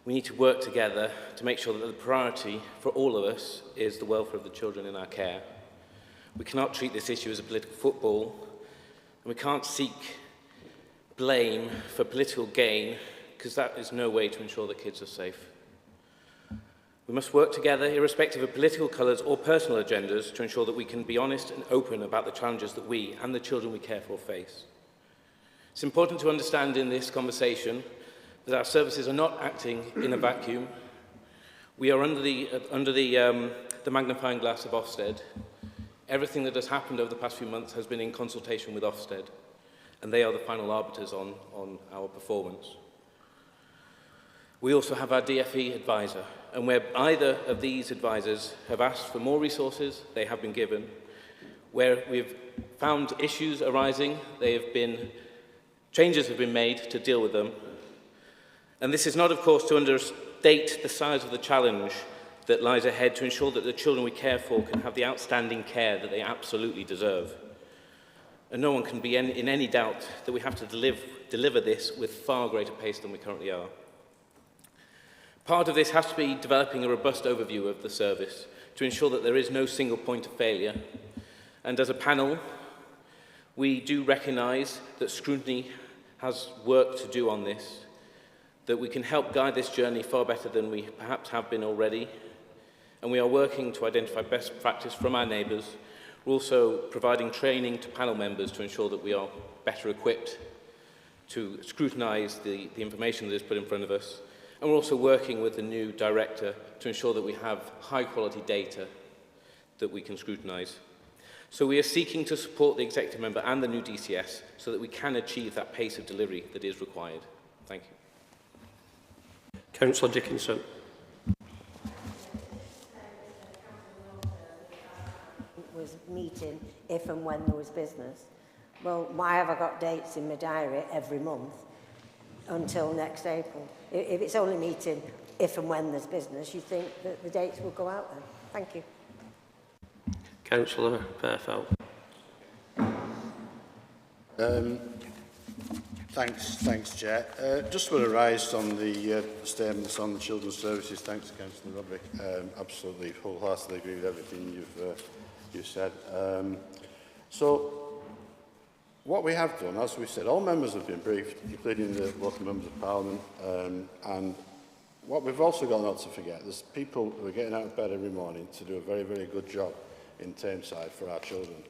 We need to work together to make sure that the priority for all of us is the welfare of the children in our care. We cannot treat this issue as a political football, and we can't seek blame for political gain, because that is no way to ensure that kids are safe. We must work together, irrespective of political colours or personal agendas, to ensure that we can be honest and open about the challenges that we and the children we care for face. It's important to understand in this conversation that our services are not acting in a vacuum. We are under the magnifying glass of Ofsted. Everything that has happened over the past few months has been in consultation with Ofsted, and they are the final arbiters on our performance. We also have our DFE advisor, and where either of these advisors have asked for more resources, they have been given. Where we've found issues arising, changes have been made to deal with them. And this is not, of course, to understate the size of the challenge that lies ahead to ensure that the children we care for can have the outstanding care that they absolutely deserve. And no one can be in any doubt that we have to deliver this with far greater pace than we currently are. Part of this has to be developing a robust overview of the service to ensure that there is no single point of failure. And as a panel, we do recognise that scrutiny has work to do on this, that we can help guide this journey far better than we perhaps have been already. And we are working to identify best practice from our neighbours. We're also providing training to panel members to ensure that we are better equipped to scrutinise the information that is put in front of us. And we're also working with the new director to ensure that we have high-quality data that we can scrutinise. So we are seeking to support the executive member and the new DCS so that we can achieve that pace of delivery that is required. Thank you. Councillor Dickinson. Was meeting if and when there was business. Well, why have I got dates in my diary every month until next April? If it's only meeting if and when there's business, you think that the dates will go out then? Thank you. Councillor Fairfelt. Thanks, Chair. Just what arised on the statements on the children's services. Thanks, Councillor Roderick. Absolutely, wholeheartedly agree with everything you've said. So, what we have done, as we said, all members have been briefed, including the local members of Parliament, and what we've also got not to forget, there's people who are getting out of bed every morning to do a very, very good job in Tameside for our children.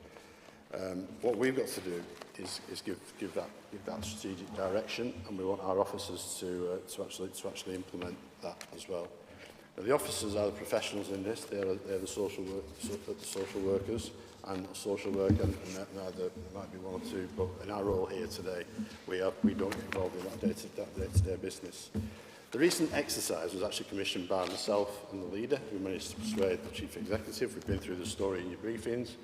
What we've got to do is give that strategic direction, and we want our officers to actually implement that as well. Now, the officers are the professionals in this. They're the social workers and social work, and there might be one or two, but in our role here today, we don't get involved in that day-to-day business. The recent exercise was actually commissioned by myself and the leader, who managed to persuade the Chief Executive. We've been through the story in your briefings.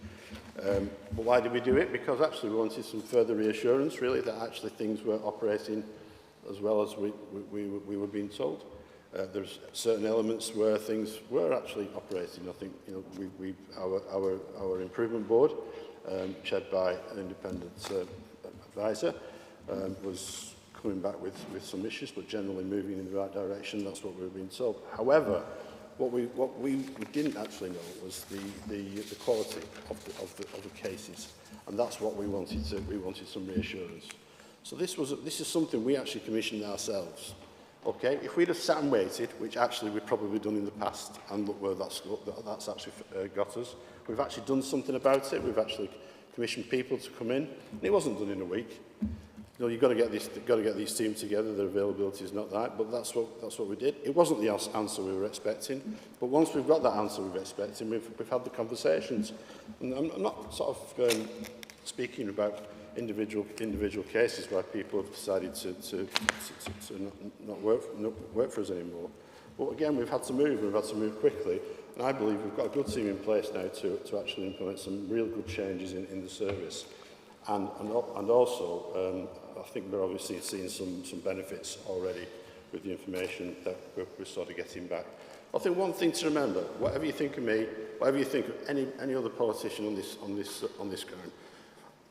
But why did we do it? Because actually we wanted some further reassurance, really, that actually things were operating as well as we were being told. There's certain elements where things were actually operating. I think our improvement board, chaired by an independent advisor, was coming back with some issues, but generally moving in the right direction. That's what we were being told. However, what we didn't actually know was the quality of the cases, and that's what we wanted. We wanted some reassurance. So this is something we actually commissioned ourselves. Okay, if we'd have sat and waited, which actually we've probably done in the past, and look where that's actually got us, we've actually done something about it. We've actually commissioned people to come in, and it wasn't done in a week. You know, you've got to get these teams together. Their availability is not that, but that's what we did. It wasn't the answer we were expecting, but once we've got that answer we were expecting, we've had the conversations. And I'm not sort of speaking about individual cases where people have decided to not work for us anymore. But again, we've had to move quickly, and I believe we've got a good team in place now to actually implement some real good changes in the service. And also, I think we're obviously seeing some benefits already with the information that we're sort of getting back. I think one thing to remember, whatever you think of me, whatever you think of any other politician on this ground,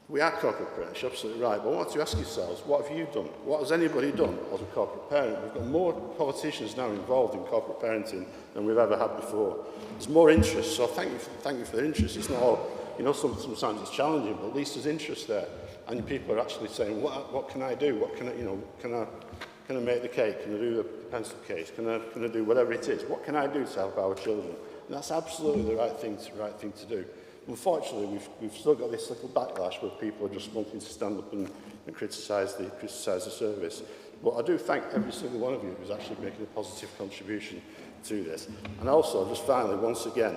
We are corporate parents, you're absolutely right, but I want to ask yourselves, what have you done? What has anybody done as a corporate parent? We've got more politicians now involved in corporate parenting than we've ever had before. There's more interest, so thank you for the interest. It's not all, you know, sometimes it's challenging, but at least there's interest there. And people are actually saying, what can I do? What can I, you know, can I make the cake? Can I do the pencil case? Can I do whatever it is? What can I do to help our children? And that's absolutely the right thing to do. Unfortunately, we've still got this little backlash where people are just wanting to stand up and criticise the service. But I do thank every single one of you who's actually making a positive contribution to this. And also, just finally, once again,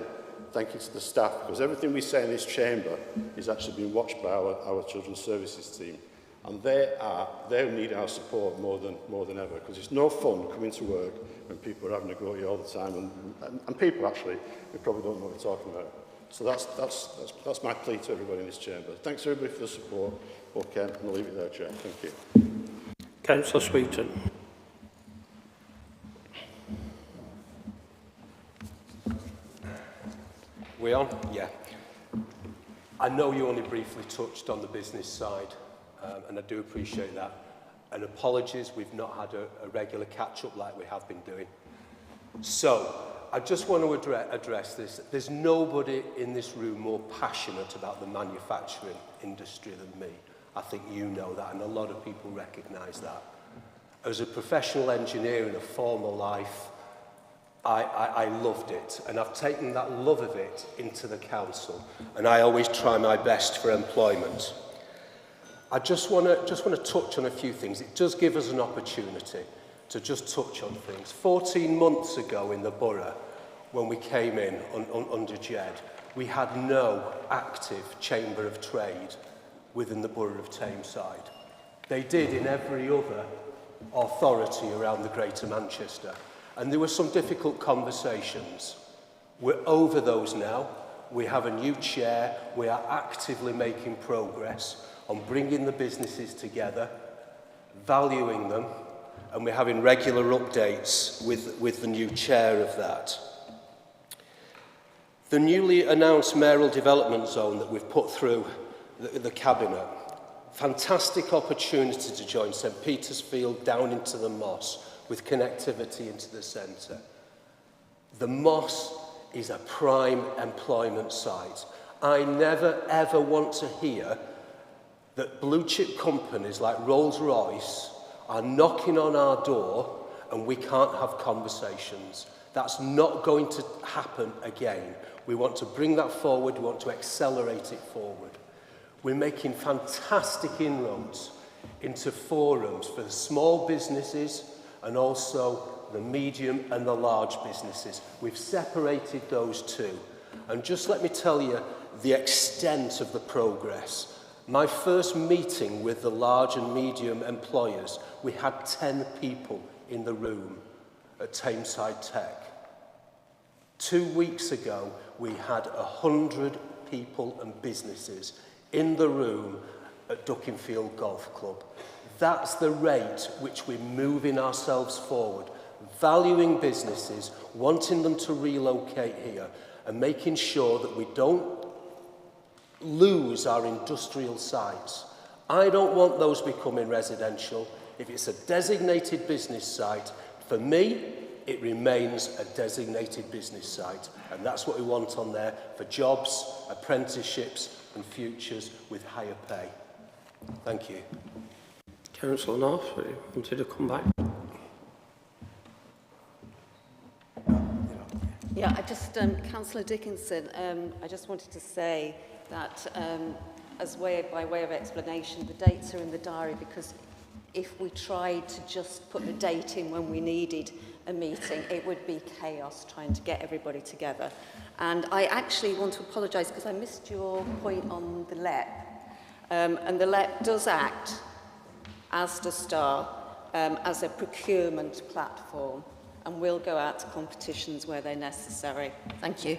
thank you to the staff, because everything we say in this chamber is actually being watched by our children's services team. And they need our support more than ever, because it's no fun coming to work when people are having a go at you all the time, and people actually who probably don't know what they're talking about. So that's my plea to everybody in this chamber. Thanks everybody for the support. Okay, and I'll leave it there, Chair. Thank you. Councillor Sweeton. We on? Yeah. I know you only briefly touched on the business side, and I do appreciate that. And apologies, we've not had a regular catch-up like we have been doing. So, I just want to address this. There's nobody in this room more passionate about the manufacturing industry than me. I think you know that, and a lot of people recognise that. As a professional engineer in a former life, I loved it, and I've taken that love of it into the council, and I always try my best for employment. I just want to touch on a few things. It does give us an opportunity to just touch on things. 14 months ago in the borough, when we came in under Jed, we had no active Chamber of Trade within the borough of Tameside. They did in every other authority around the Greater Manchester. And there were some difficult conversations. We're over those now. We have a new chair. We are actively making progress on bringing the businesses together, valuing them, and we're having regular updates with the new chair of that. The newly announced mayoral development zone that we've put through the cabinet, fantastic opportunity to join St Petersfield down into the Moss with connectivity into the centre. The Moss is a prime employment site. I never ever want to hear that blue chip companies like Rolls-Royce are knocking on our door and we can't have conversations. That's not going to happen again. We want to bring that forward, we want to accelerate it forward. We're making fantastic inroads into forums for the small businesses and also the medium and the large businesses. We've separated those two. And just let me tell you the extent of the progress. My first meeting with the large and medium employers, we had 10 people in the room at Tameside Tech. 2 weeks ago, we had 100 people and businesses in the room at Duckingfield Golf Club. That's the rate which we're moving ourselves forward, valuing businesses, wanting them to relocate here, and making sure that we don't lose our industrial sites. I don't want those becoming residential. If it's a designated business site, for me, it remains a designated business site. And that's what we want on there for jobs, apprenticeships and futures with higher pay. Thank you. Councillor North, you wanted to come back? Yeah, I just, Councillor Dickinson, I just wanted to say that by way of explanation, the dates are in the diary because if we tried to just put the date in when we needed a meeting, it would be chaos trying to get everybody together. And I actually want to apologise because I missed your point on the LEP. And the LEP does act, as does STAR, as a procurement platform and will go out to competitions where they're necessary. Thank you.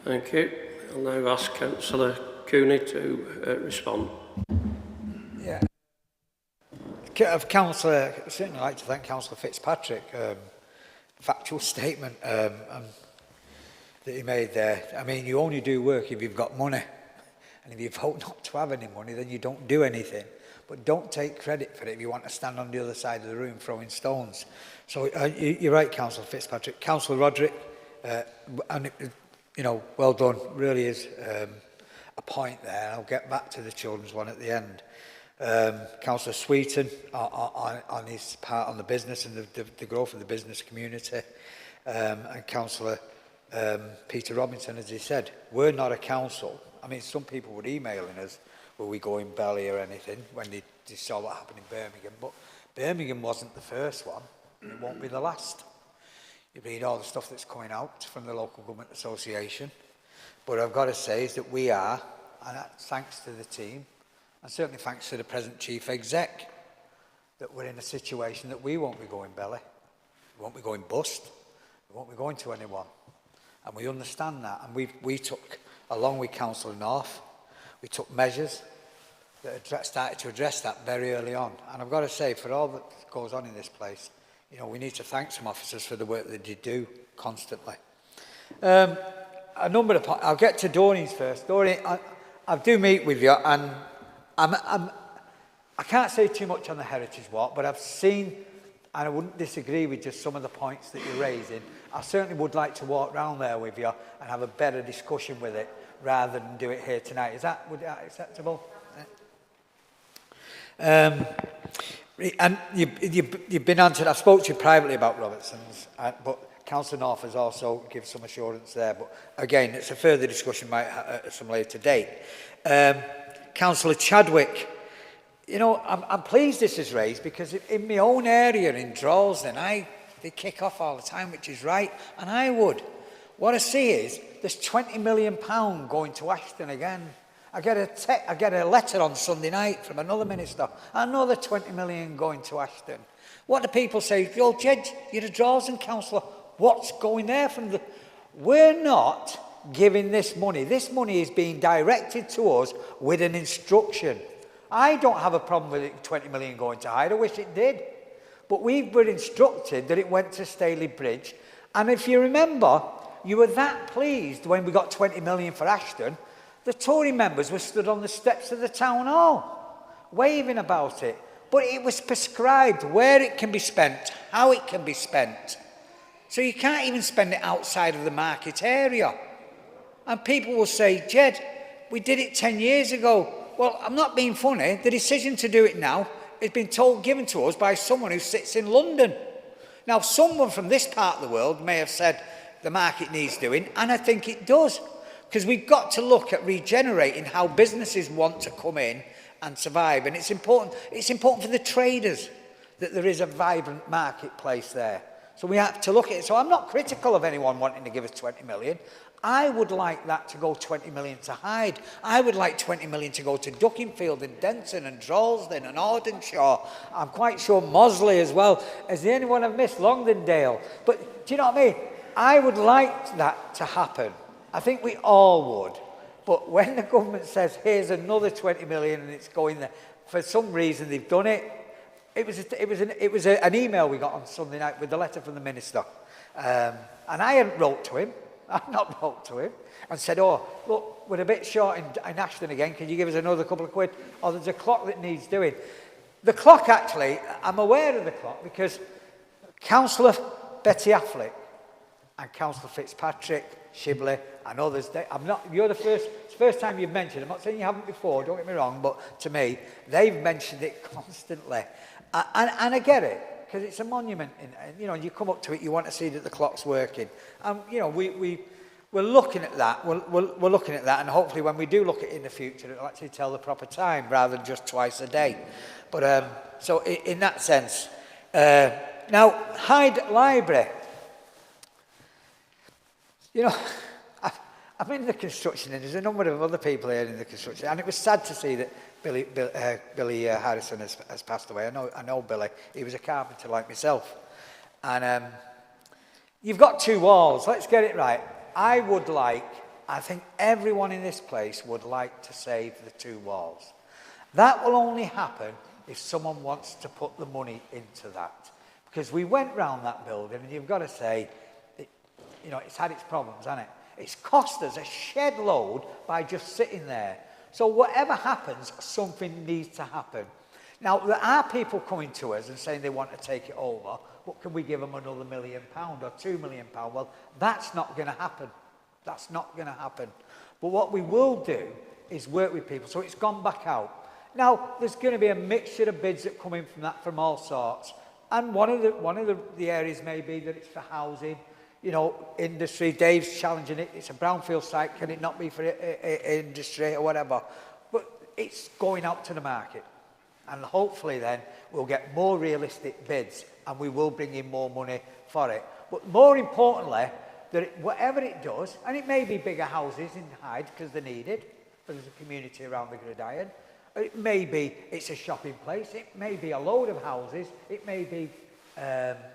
Thank you. I'll now ask Councillor Cooney to respond. Yeah. Councillor, I'd certainly like to thank Councillor Fitzpatrick. Factual statement that he made there. I mean, you only do work if you've got money. And if you vote not to have any money, then you don't do anything. But don't take credit for it if you want to stand on the other side of the room throwing stones. So you're right, Councillor Fitzpatrick. Councillor Roderick, and you know, well done. Really is a point there. I'll get back to the children's one at the end. Councillor Sweeton on his part on the business and the growth of the business community, and Councillor Peter Robinson, as he said, we're not a council. I mean, some people were emailing us, will we go in belly or anything, when they saw what happened in Birmingham. But Birmingham wasn't the first one, and it won't be the last. You read all the stuff that's coming out from the Local Government Association. But I've got to say is that we are, and that's thanks to the team, and certainly thanks to the present Chief Exec, that we're in a situation that we won't be going belly, we won't be going bust, we won't be going to anyone. And we understand that, and we took, along with Councillor North, we took measures that started to address that very early on. And I've got to say, for all that goes on in this place, you know, we need to thank some officers for the work that they do constantly. A number of I'll get to Doreen's first. Doreen, I do meet with you, and I can't say too much on the Heritage Walk, but I've seen, and I wouldn't disagree with just some of the points that you're raising. I certainly would like to walk round there with you and have a better discussion with it, rather than do it here tonight. Would that acceptable? And you've been answered. I spoke to you privately about Robertson's, but Councillor North has also given some assurance there. But again, it's a further discussion at some later date. Councillor Chadwick, you know, I'm pleased this is raised, because in my own area in Droylsden, they kick off all the time, which is right, and I would. What I see is there's £20 million going to Ashton again. I get a letter on Sunday night from another minister, another 20 million going to Ashton. What do people say? Yo, Jed, you're a Droylsden councillor. What's going there from the... We're not giving this money. This money is being directed to us with an instruction. I don't have a problem with it, 20 million going to Hyde. I wish it did. But we were instructed that it went to Staley Bridge. And if you remember, you were that pleased when we got 20 million for Ashton. The Tory members were stood on the steps of the town hall, waving about it. But it was prescribed where it can be spent, how it can be spent. So you can't even spend it outside of the market area. And people will say, Jed, we did it 10 years ago. Well, I'm not being funny. The decision to do it now has been given to us by someone who sits in London. Now, someone from this part of the world may have said the market needs doing, and I think it does. Because we've got to look at regenerating how businesses want to come in and survive. And it's important for the traders that there is a vibrant marketplace there. So we have to look at it. So I'm not critical of anyone wanting to give us 20 million. I would like that to go 20 million to Hyde. I would like 20 million to go to Duckingfield and Denton and Droylsden and Audenshaw. I'm quite sure Mosley as well. Is there anyone I've missed? Longdendale. But do you know what I mean? I would like that to happen. I think we all would. But when the government says, here's another 20 million and it's going there, for some reason they've done it. It was an email we got on Sunday night with the letter from the minister. And I hadn't wrote to him. I've not wrote to him. And said, oh, look, we're a bit short in Ashton again. Can you give us another couple of quid? Or there's a clock that needs doing. The clock, actually, I'm aware of the clock because Councillor Betty Affleck and Councillor Fitzpatrick, Shibley and others, you're the first time you've mentioned it. I'm not saying you haven't before, don't get me wrong, but to me, they've mentioned it constantly. And I get it, because it's a monument. You know, you come up to it, you want to see that the clock's working. And, you know, we're looking at that. We're looking at that, and hopefully when we do look at it in the future, it'll actually tell the proper time rather than just twice a day. But so in that sense. Now, Hyde Library. You know, I'm in the construction, and there's a number of other people here in the construction, and it was sad to see that Billy Harrison has passed away. I know Billy. He was a carpenter like myself. And you've got two walls. Let's get it right. I think everyone in this place would like to save the two walls. That will only happen if someone wants to put the money into that. Because we went round that building, and you've got to say, you know, it's had its problems, hasn't it? It's cost us a shed load by just sitting there. So whatever happens, something needs to happen. Now, there are people coming to us and saying they want to take it over, but can we give them another £1 million or £2 million? Well, that's not going to happen. That's not going to happen. But what we will do is work with people. So it's gone back out. Now, there's going to be a mixture of bids that come in from that from all sorts. And one of the areas may be that it's for housing, you know, industry. Dave's challenging it. It's a brownfield site. Can it not be for industry or whatever? But it's going out to the market. And hopefully then we'll get more realistic bids and we will bring in more money for it. But more importantly, that whatever it does, and it may be bigger houses in Hyde because they're needed, but there's a community around the Gridiron. It may be it's a shopping place, it may be a load of houses, it may be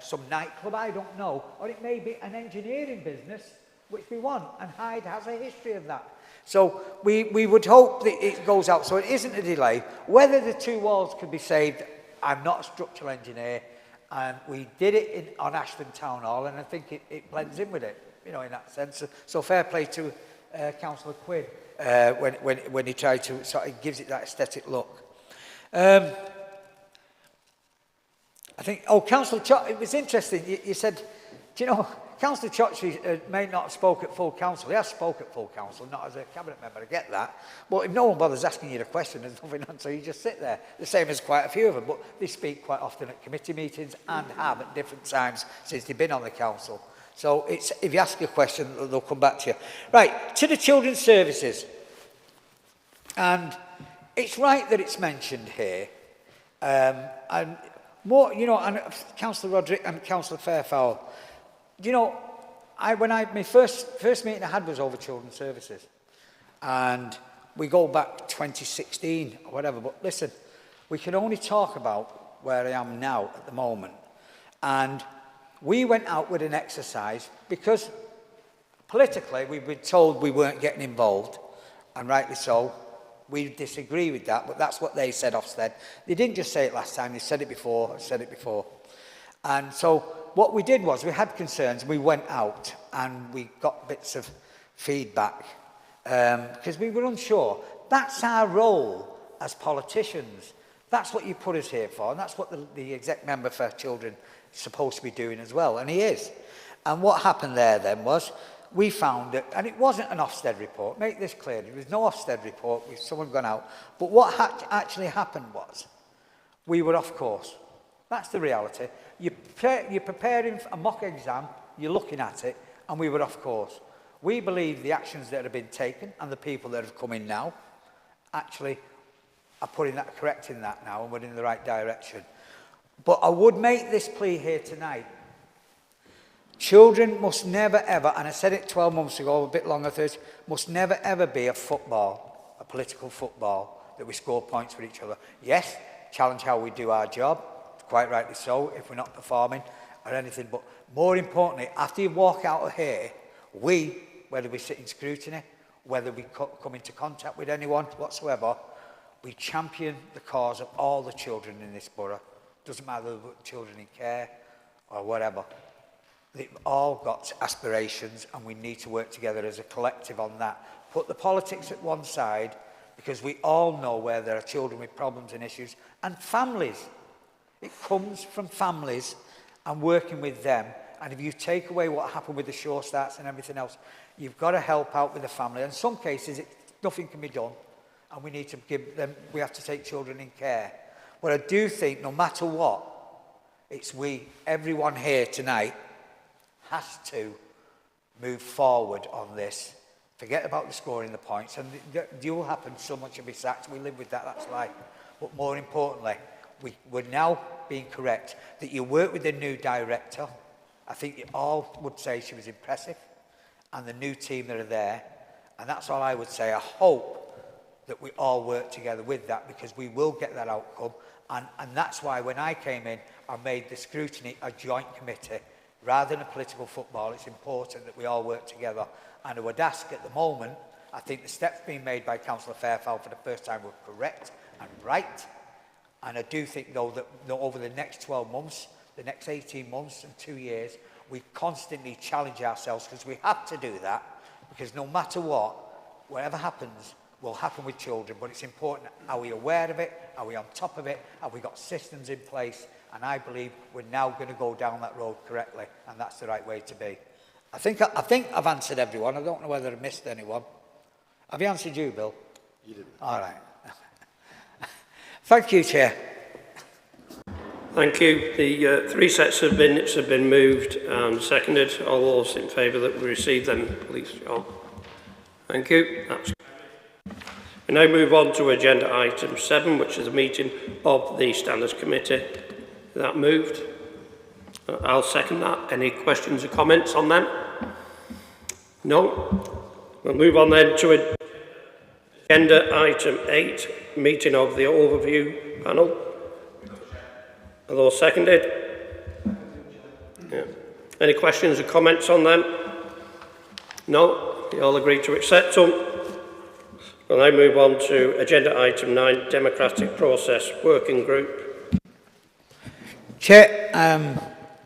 some nightclub, I don't know, or it may be an engineering business, which we want, and Hyde has a history of that. So we would hope that it goes out, so it isn't a delay. Whether the two walls could be saved, I'm not a structural engineer, and we did it on Ashton Town Hall, and I think it blends in with it, you know, in that sense. So fair play to Councillor Quinn when he tried to, sort of gives it that aesthetic look. I think, Councillor Chotch, it was interesting, you said, do you know, Councillor Chotch may not have spoke at full council. He has spoke at full council, not as a cabinet member, I get that. But if no one bothers asking you the question, there's nothing on, so you just sit there. The same as quite a few of them, but they speak quite often at committee meetings and have at different times since they've been on the council. So it's, if you ask a question, they'll come back to you. Right, to the children's services. And it's right that it's mentioned here. And more, you know, and Councillor Roderick and Councillor Fairfowl, you know, my first meeting I had was over children's services. And we go back 2016 or whatever, but listen, we can only talk about where I am now at the moment. And we went out with an exercise because politically we've been told we weren't getting involved, and rightly so. We disagree with that, but that's what they said Ofsted. They didn't just say it last time, they said it before, And so what we did was we had concerns, we went out and we got bits of feedback because we were unsure. That's our role as politicians. That's what you put us here for, and that's what the exec member for children is supposed to be doing as well, and he is. And what happened there then was we found that, and it wasn't an Ofsted report, make this clear, there was no Ofsted report, someone gone out, but what actually happened was we were off course. That's the reality. You're preparing a mock exam, you're looking at it, and we were off course. We believe the actions that have been taken and the people that have come in now actually are correcting that now, and we're in the right direction. But I would make this plea here tonight. Children must never ever, and I said it 12 months ago, a bit longer, 30, must never ever be a football, a political football, that we score points for each other. Yes, challenge how we do our job, quite rightly so, if we're not performing or anything, but more importantly, after you walk out of here, whether we sit in scrutiny, whether we come into contact with anyone whatsoever, we champion the cause of all the children in this borough. Doesn't matter whether children in care or whatever. They've all got aspirations, and we need to work together as a collective on that. Put the politics at one side, because we all know where there are children with problems and issues, and families. It comes from families and working with them. And if you take away what happened with the Sure Starts and everything else, you've got to help out with the family. In some cases, nothing can be done, and we need to give them, we have to take children in care. But I do think no matter what, it's everyone here tonight, has to move forward on this. Forget about the scoring the points, and it will happen, someone should be sacked, we live with that, that's life. But more importantly, we're now being correct that you work with the new director. I think you all would say she was impressive, and the new team that are there, and that's all I would say. I hope that we all work together with that, because we will get that outcome, and that's why when I came in, I made the scrutiny a joint committee. Rather than a political football, it's important that we all work together. And I would ask at the moment, I think the steps being made by Councillor Fairfowl for the first time were correct and right. And I do think, though, that over the next 12 months, the next 18 months and 2 years, we constantly challenge ourselves, because we have to do that. Because no matter what, whatever happens, will happen with children, but it's important, are we aware of it? Are we on top of it? Have we got systems in place? And I believe we're now going to go down that road correctly, and that's the right way to be. I think I've answered everyone. I don't know whether I missed anyone. Have you answered you, Bill? You did. All right. Thank you, Chair. Thank you. The 3 sets of minutes have been moved and seconded. All those in favour that we receive them, please show. Thank you. That's we now move on to agenda item 7, which is a meeting of the Standards Committee. Is that moved? I'll second that. Any questions or comments on them? No? We'll move on then to agenda item 8, meeting of the overview panel. Are those seconded? Yeah. Any questions or comments on them? No? You all agree to accept them? We'll now move on to agenda item 9, Democratic Process Working Group. Chair,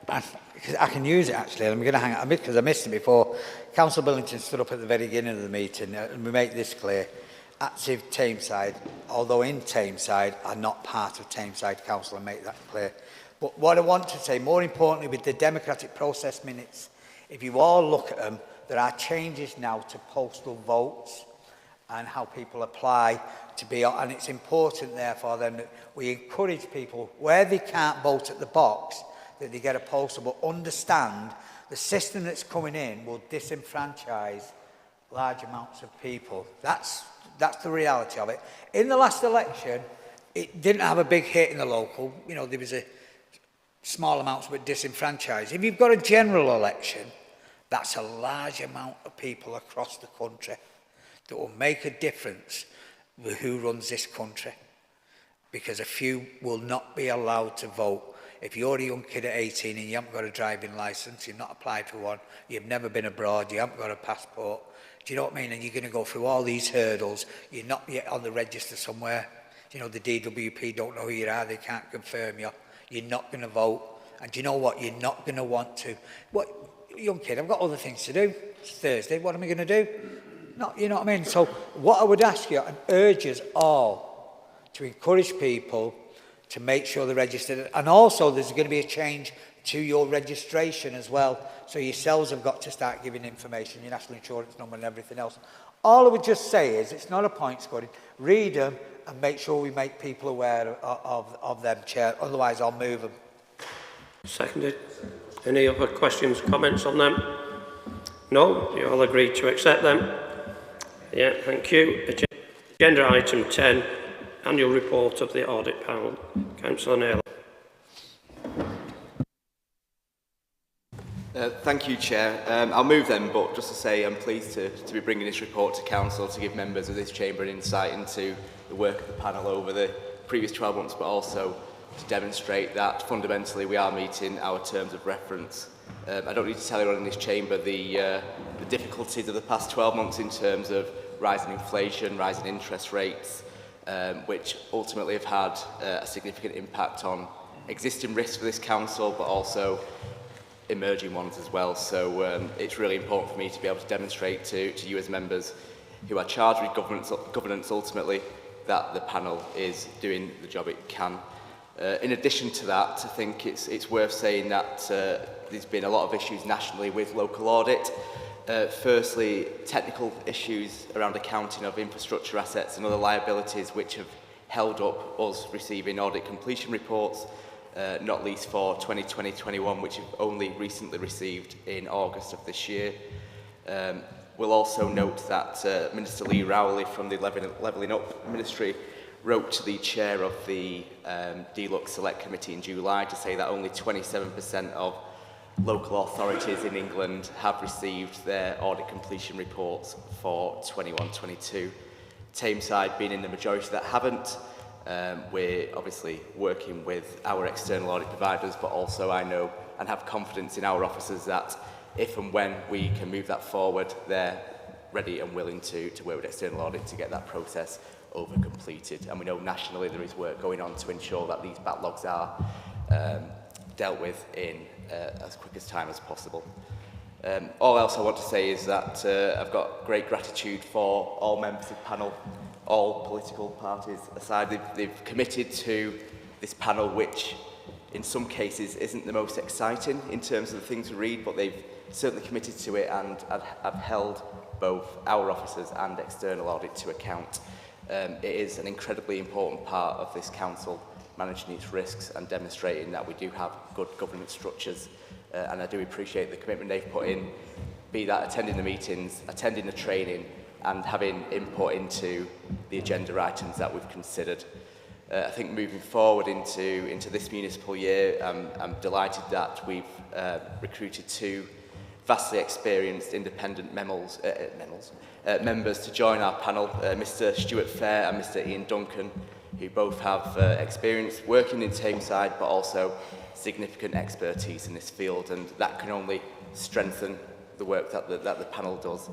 I can use it actually, and I'm going to hang out a bit because I missed it before. Councillor Billington stood up at the very beginning of the meeting, and we make this clear. Active Tameside, although in Tameside, are not part of Tameside Council, and make that clear. But what I want to say, more importantly, with the democratic process minutes, if you all look at them, there are changes now to postal votes and how people apply to be, and it's important therefore then that we encourage people, where they can't vote at the box, that they get a postal, but understand the system that's coming in will disenfranchise large amounts of people. That's the reality of it. In the last election, it didn't have a big hit in the local. You know, there was a small amounts but disenfranchised. If you've got a general election, that's a large amount of people across the country that will make a difference with who runs this country. Because a few will not be allowed to vote. If you're a young kid at 18 and you haven't got a driving licence, you've not applied for one, you've never been abroad, you haven't got a passport, do you know what I mean? And you're going to go through all these hurdles, you're not yet on the register somewhere. You know, the DWP don't know who you are, they can't confirm you. You're not going to vote. And do you know what? You're not going to want to. What, young kid, I've got other things to do. It's Thursday, what am I going to do? Not, you know what I mean? So what I would ask you and urge us all to encourage people to make sure they're registered. And also there's going to be a change to your registration as well. So yourselves have got to start giving information, your national insurance number and everything else. All I would just say is, it's not a point scoring. Read them and make sure we make people aware of them, Chair. Otherwise, I'll move them. Seconded. Any other questions, comments on them? No? You all agree to accept them? Yeah, thank you. Agenda item 10, annual report of the audit panel. Councillor Naylor. Thank you, Chair. I'll move them, but just to say I'm pleased to be bringing this report to Council to give members of this chamber an insight into the work of the panel over the previous 12 months, but also to demonstrate that fundamentally we are meeting our terms of reference. I don't need to tell anyone in this chamber the difficulties of the past 12 months in terms of rising inflation, rising interest rates, which ultimately have had a significant impact on existing risks for this council, but also emerging ones as well. So it's really important for me to be able to demonstrate to you as members who are charged with governance ultimately that the panel is doing the job it can. In addition to that, I think it's worth saying that there's been a lot of issues nationally with local audit. Firstly, technical issues around accounting of infrastructure assets and other liabilities which have held up us receiving audit completion reports, not least for 2020-21, which have only recently received in August of this year. We'll also note that Minister Lee Rowley from the Levelling Up Ministry wrote to the chair of the Deluxe Select Committee in July to say that only 27% of local authorities in England have received their audit completion reports for 21-22. Tameside being in the majority that haven't. We're obviously working with our external audit providers, but also I know and have confidence in our officers that if and when we can move that forward, they're ready and willing to work with external audit to get that process over completed. And we know nationally there is work going on to ensure that these backlogs are dealt with in as quick as time as possible. All else I want to say is that I've got great gratitude for all members of the panel, all political parties aside. They've committed to this panel, which in some cases isn't the most exciting in terms of the things to read, but they've certainly committed to it and have held both our officers and external audit to account. It is an incredibly important part of this council, managing its risks and demonstrating that we do have good governance structures. And I do appreciate the commitment they've put in, be that attending the meetings, attending the training, and having input into the agenda items that we've considered. I think moving forward into this municipal year, I'm delighted that we've recruited 2 vastly experienced independent members to join our panel, Mr Stuart Fair and Mr Ian Duncan, who both have experience working in Tameside but also significant expertise in this field, and that can only strengthen the work that the panel does.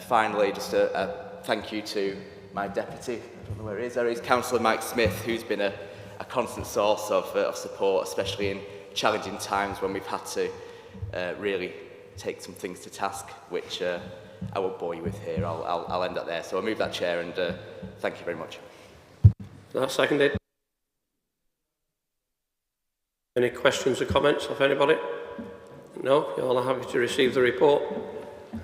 Finally, just a thank you to my deputy, I don't know where he is, there is Councillor Mike Smith, who's been a constant source of support, especially in challenging times when we've had to really take some things to task, which I won't bore you with here. I'll end up there. So I'll move that chair, and thank you very much. That's seconded. Any questions or comments of anybody? No? You're all happy to receive the report?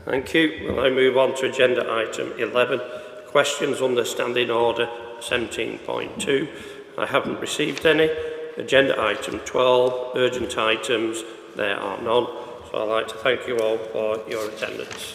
Thank you. We'll now move on to agenda item 11, questions under standing order 17.2. I haven't received any. Agenda item 12, urgent items, there are none. So I'd like to thank you all for your attendance.